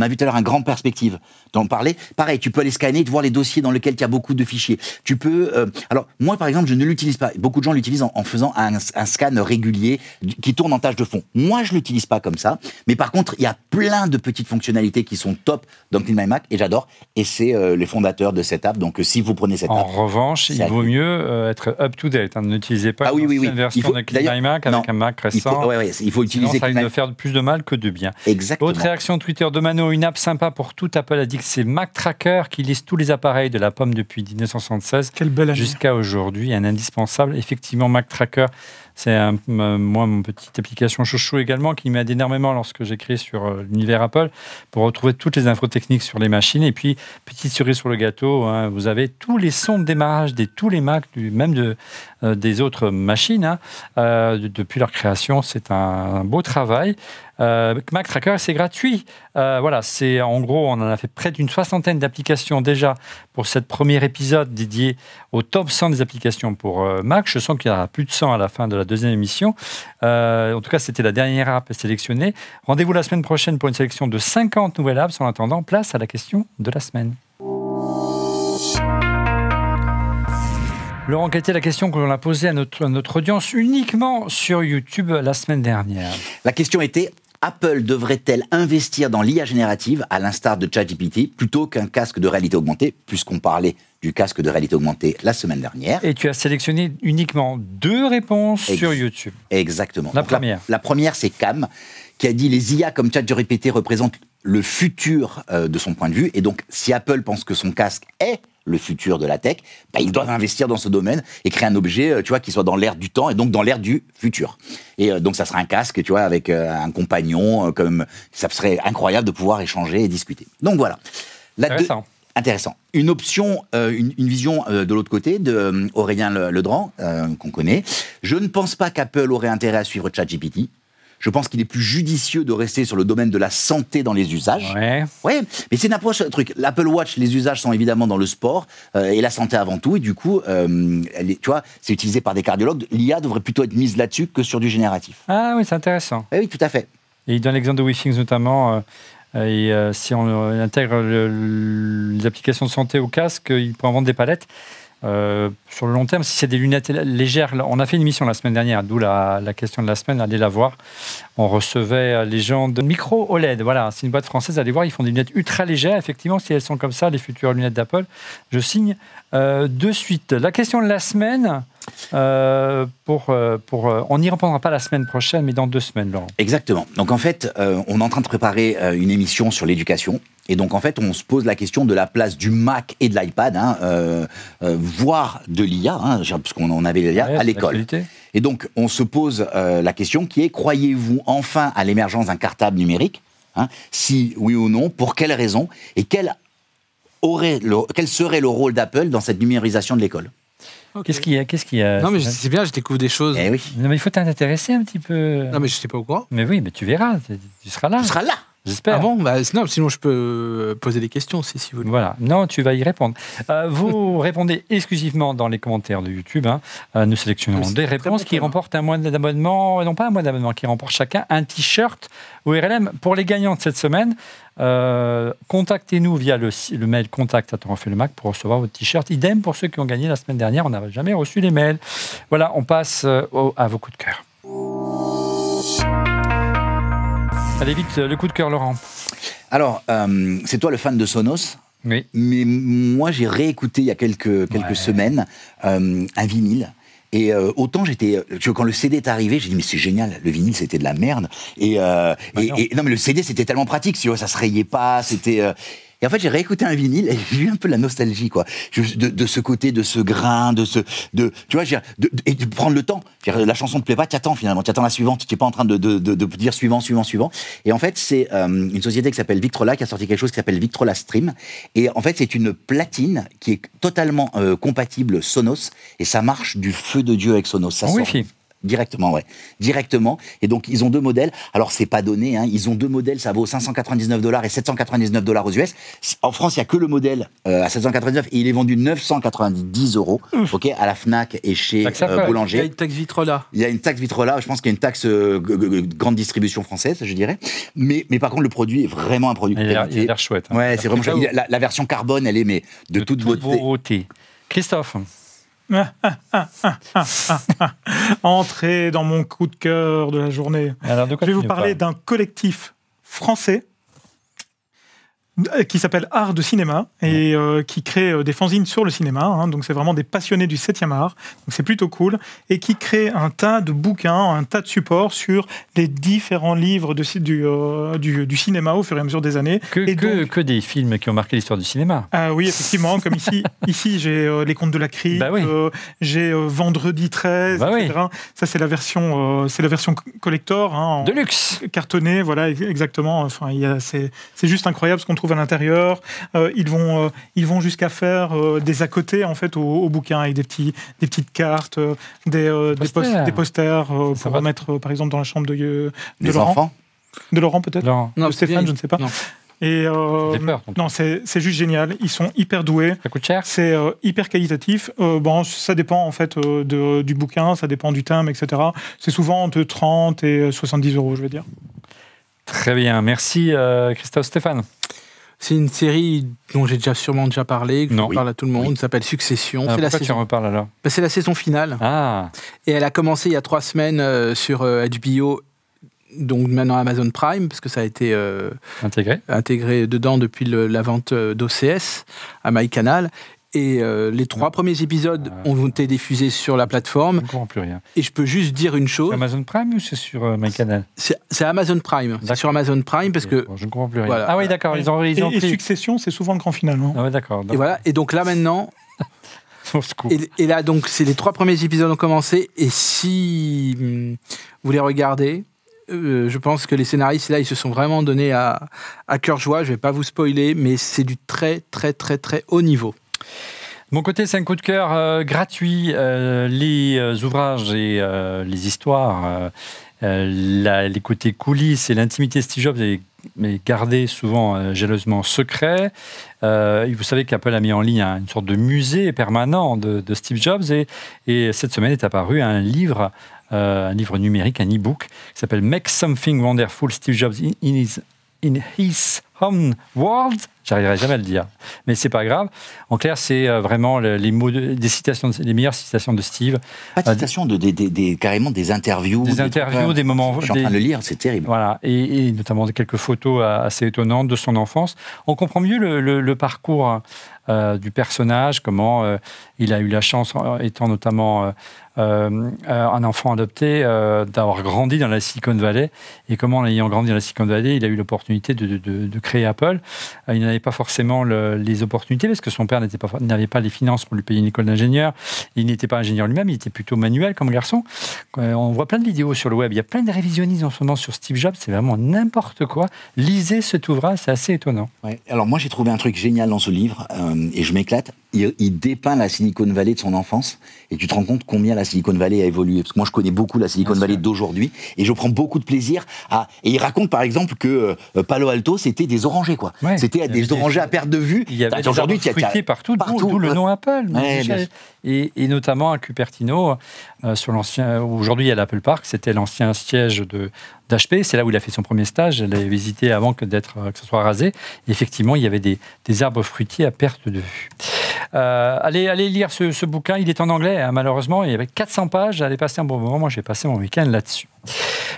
a vu tout à l'heure un grand perspective dont on parlait. Pareil, tu peux aller scanner, voir les dossiers dans lesquels il y a beaucoup de fichiers. Tu peux... alors, moi, par exemple, je ne l'utilise pas. Beaucoup de gens l'utilisent en faisant un scan régulier qui tourne en tâche de fond. Moi, je ne l'utilise pas comme ça. Mais par contre, il y a plein de petites fonctionnalités qui sont top dans CleanMyMac et j'adore. Et c'est les fondateurs de cette app. Donc, si vous prenez cette app... En revanche, il vaut mieux être up-to-date. N'utilisez pas une version de CleanMyMac avec un Mac récent. Il faut utiliser... Sinon, ça risque de faire plus de mal que de bien. Exactement. Autre réaction Twitter de Mano, une app sympa pour tout Apple a dit que c'est Mac Tracker qui liste tous les appareils de la pomme depuis 1976 jusqu'à aujourd'hui. Un indispensable. Effectivement, Mac Tracker, c'est moi mon petite application chouchou également qui m'aide énormément lorsque j'écris sur l'univers Apple pour retrouver toutes les infos techniques sur les machines. Et puis, petite cerise sur le gâteau, vous avez tous les sons de démarrage de tous les Mac, même des autres machines depuis leur création. C'est un beau travail. Mac Tracker, c'est gratuit. C'est en gros, on en a fait près d'une 60aine d'applications déjà pour cette premier épisode dédié au top 100 des applications pour Mac. Je sens qu'il y en aura plus de 100 à la fin de la deuxième émission. En tout cas, c'était la dernière app sélectionnée. Rendez-vous la semaine prochaine pour une sélection de 50 nouvelles apps. En attendant, place à la question de la semaine. Laurent, quelle était la question que l'on a posée à notre audience uniquement sur YouTube la semaine dernière? La question était: Apple devrait-elle investir dans l'IA générative, à l'instar de ChatGPT, plutôt qu'un casque de réalité augmentée, puisqu'on parlait du casque de réalité augmentée la semaine dernière? Et tu as sélectionné uniquement 2 réponses sur YouTube. Exactement. La première, c'est Cam, qui a dit « Les IA comme ChatGPT représentent le futur de son point de vue. Et donc, si Apple pense que son casque est le futur de la tech, ils doivent investir dans ce domaine et créer un objet, tu vois, qui soit dans l'ère du temps et donc dans l'ère du futur. Et donc, ça sera un casque, tu vois, avec un compagnon, comme ça serait incroyable de pouvoir échanger et discuter. Donc, voilà. Intéressant. Une option, une vision de l'autre côté, de Aurélien Ledran, qu'on connaît. Je ne pense pas qu'Apple aurait intérêt à suivre ChatGPT. Je pense qu'il est plus judicieux de rester sur le domaine de la santé dans les usages. Ouais, mais c'est une approche, l'Apple Watch, les usages sont évidemment dans le sport et la santé avant tout. Et du coup, tu vois, c'est utilisé par des cardiologues. L'IA devrait plutôt être mise là-dessus que sur du génératif. Ah oui, c'est intéressant. Oui, tout à fait. Et il donne l'exemple de WeThings notamment. Si on intègre les applications de santé au casque, il peut en vendre des palettes. Sur le long terme, si c'est des lunettes légères, on a fait une émission la semaine dernière, d'où la question de la semaine, allez la voir. On recevait les gens de Micro OLED, voilà, c'est une boîte française, allez voir, ils font des lunettes ultra légères, effectivement, si elles sont comme ça, les futures lunettes d'Apple, je signe de suite. La question de la semaine, on n'y répondra pas la semaine prochaine, mais dans 2 semaines, Laurent. Exactement. Donc en fait, on est en train de préparer une émission sur l'éducation. Et donc, en fait, on se pose la question de la place du Mac et de l'iPad, voire de l'IA, parce qu'on en avait l'IA à l'école. Et donc, on se pose la question qui est, croyez-vous enfin à l'émergence d'un cartable numérique ? Si oui ou non, pour quelles raisons ? Et quel serait le rôle d'Apple dans cette numérisation de l'école ? Okay. Qu'est-ce qu'il y a Non, mais c'est bien, je découvre des choses. Eh oui. Non, mais il faut t'intéresser un petit peu. Non, mais je ne sais pas au courant. Mais oui, mais tu verras, tu seras là. Tu seras là. J'espère. Ah bon, non, sinon je peux poser des questions aussi, si vous voulez. Voilà, non, tu vas y répondre. Vous répondez exclusivement dans les commentaires de YouTube. Nous sélectionnons des réponses qui remportent un mois d'abonnement, non pas un mois d'abonnement, qui remportent chacun un t-shirt au RLM. Pour les gagnants de cette semaine, contactez-nous via le mail contact@onrefaitleMac pour recevoir votre t-shirt. Idem pour ceux qui ont gagné la semaine dernière, on n'avait jamais reçu les mails. Voilà, on passe à vos coups de cœur. Allez vite, le coup de cœur, Laurent. Alors, c'est toi le fan de Sonos ? Oui. Mais moi, j'ai réécouté il y a quelques semaines un vinyle. Et autant quand le CD est arrivé, j'ai dit mais c'est génial, le vinyle c'était de la merde. Non mais le CD c'était tellement pratique, ça se rayait pas, c'était. Et en fait, j'ai réécouté un vinyle et j'ai eu un peu la nostalgie, quoi. De ce côté, de ce grain, tu vois, et de prendre le temps. La chanson te plaît pas, t'attends finalement, t'attends la suivante, tu n'es pas en train de dire suivant. Et en fait, c'est une société qui s'appelle Victrola qui a sorti quelque chose qui s'appelle Victrola Stream. Et en fait, c'est une platine qui est totalement compatible Sonos et ça marche du feu de Dieu avec Sonos. Ça sort. Wi-Fi. Directement, ouais. Directement. Et donc, ils ont 2 modèles. Alors, c'est pas donné, ils ont 2 modèles, ça vaut $599 et $799 aux US. En France, il y a que le modèle à 799 et il est vendu 990 €, à la Fnac et chez Boulanger. Il y a une taxe Victrola. Il y a une taxe Victrola, je pense qu'il y a une taxe grande distribution française, je dirais. Mais par contre, le produit est vraiment un produit de qualité. Il a l'air chouette. Ouais, c'est vraiment chouette. La version carbone, elle est de toute beauté. Christophe. Entrez dans mon coup de cœur de la journée. Alors, je vais vous parler d'un collectif français qui s'appelle Art de Cinéma et qui crée des fanzines sur le cinéma. Donc c'est vraiment des passionnés du 7e art. Donc c'est plutôt cool. Et qui crée un tas de bouquins, un tas de supports sur les différents livres du cinéma au fur et à mesure des années. Que des films qui ont marqué l'histoire du cinéma. Oui, effectivement. Comme ici j'ai Les Contes de la Crypte, j'ai Vendredi 13, etc. Oui. Ça c'est la version collector. De luxe. Cartonné, voilà, exactement. Enfin, c'est juste incroyable ce qu'on trouve à l'intérieur. Ils vont jusqu'à faire des à côté en fait au bouquin avec des petites cartes, des posters pour remettre par exemple dans la chambre de Laurent. Enfants de Laurent peut-être. Non, de Stéphane, je ne sais pas. Non. Et non, c'est juste génial. Ils sont hyper doués. Ça coûte cher. C'est hyper qualitatif. Ça dépend en fait du bouquin, ça dépend du thème, etc. C'est souvent entre 30 et 70 €, je vais dire. Très bien, merci Christophe. Stéphane. C'est une série dont j'ai sûrement déjà parlé, que je parle à tout le monde, s'appelle Succession. Pourquoi tu en reparles alors ? C'est la saison finale. Et elle a commencé il y a 3 semaines sur HBO, donc maintenant Amazon Prime, parce que ça a été intégré dedans depuis la vente d'OCS à MyCanal. Et les 3 premiers épisodes ont été diffusés sur la plateforme. Je ne comprends plus rien. Et je peux juste dire une chose. C'est Amazon Prime ou c'est sur MyCanal? C'est Amazon Prime. C'est sur Amazon Prime parce que... Bon, je ne comprends plus rien. Voilà. Ah oui, d'accord. Ils ont et Succession, c'est souvent le grand final. Hein. Ah ouais, d'accord. Et voilà. Et donc là, maintenant... et là, donc, c'est les 3 premiers épisodes ont commencé. Et si vous les regardez... je pense que les scénaristes, là, ils se sont vraiment donnés à cœur joie. Je ne vais pas vous spoiler, mais c'est du très, très, très, très haut niveau. De mon côté, c'est un coup de cœur gratuit. Les ouvrages et les histoires, les côtés coulisses et l'intimité de Steve Jobs est gardée souvent jalousement secret. Vous savez qu'Apple a mis en ligne une sorte de musée permanent de Steve Jobs. Et cette semaine est apparu un livre numérique, un e-book, qui s'appelle Make Something Wonderful, Steve Jobs in his Own World. J'arriverai jamais à le dire, mais c'est pas grave. En clair, c'est vraiment les mots, les citations, les meilleures citations de Steve. Pas de citations, carrément des interviews. Des moments. Je suis en train de le lire, c'est terrible. Voilà, et notamment quelques photos assez étonnantes de son enfance. On comprend mieux le parcours du personnage, comment il a eu la chance, étant notamment un enfant adopté, d'avoir grandi dans la Silicon Valley, et comment, en ayant grandi dans la Silicon Valley, il a eu l'opportunité de créer Apple. Il n'avait pas forcément les opportunités, parce que son père n'avait pas les finances pour lui payer une école d'ingénieur. Il n'était pas ingénieur lui-même, il était plutôt manuel comme garçon. On voit plein de vidéos sur le web, il y a plein de révisionnistes en ce moment sur Steve Jobs, c'est vraiment n'importe quoi. Lisez cet ouvrage, c'est assez étonnant. Ouais. Alors moi, j'ai trouvé un truc génial dans ce livre, et je m'éclate. Il dépeint la Silicon Valley de son enfance, et tu te rends compte combien la Silicon Valley a évolué. Parce que moi, je connais beaucoup la Silicon Valley d'aujourd'hui, et je prends beaucoup de plaisir à... Et il raconte, par exemple, que Palo Alto, c'était des orangers, quoi. Ouais, c'était des orangers à perte de vue. Il y avait aujourd'hui, des fruitiers partout, d'où le nom Apple. Ouais, et notamment à Cupertino, sur l'ancien... Aujourd'hui, il y a l'Apple Park, c'était l'ancien siège d'HP. C'est là où il a fait son premier stage. Je l'avais visité avant que ce soit rasé. Et effectivement, il y avait des arbres fruitiers à perte de vue. Allez lire ce bouquin. Il est en anglais, hein, malheureusement. Il y avait 400 pages. Allez passer un bon moment. Moi, j'ai passé mon week-end là-dessus.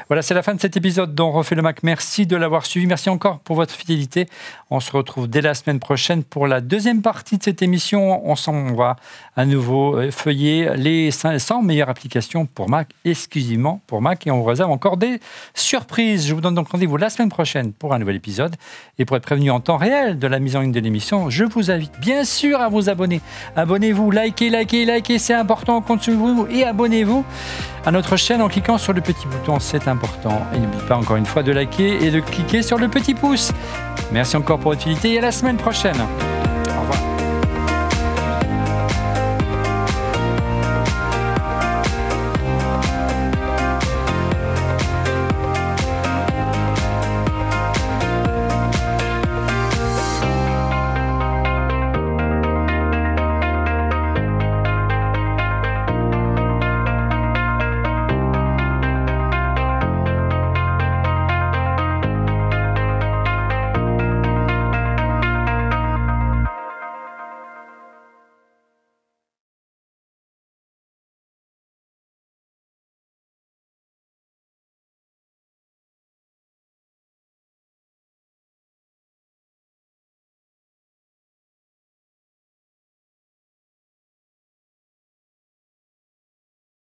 Voilà, c'est la fin de cet épisode dont refait le Mac. Merci de l'avoir suivi. Merci encore pour votre fidélité. On se retrouve dès la semaine prochaine pour la deuxième partie de cette émission. On va à nouveau feuiller les 100 meilleures applications pour Mac, exclusivement pour Mac. Et on vous réserve encore des surprises. Je vous donne donc rendez-vous la semaine prochaine pour un nouvel épisode. Et pour être prévenu en temps réel de la mise en ligne de l'émission, je vous invite bien sûr à vous abonner. Abonnez-vous, likez, c'est important. Compte sur vous et abonnez-vous à notre chaîne en cliquant sur le petit bouton, c'est important. Et n'oubliez pas encore une fois de liker et de cliquer sur le petit pouce. Merci encore pour votre fidélité et à la semaine prochaine.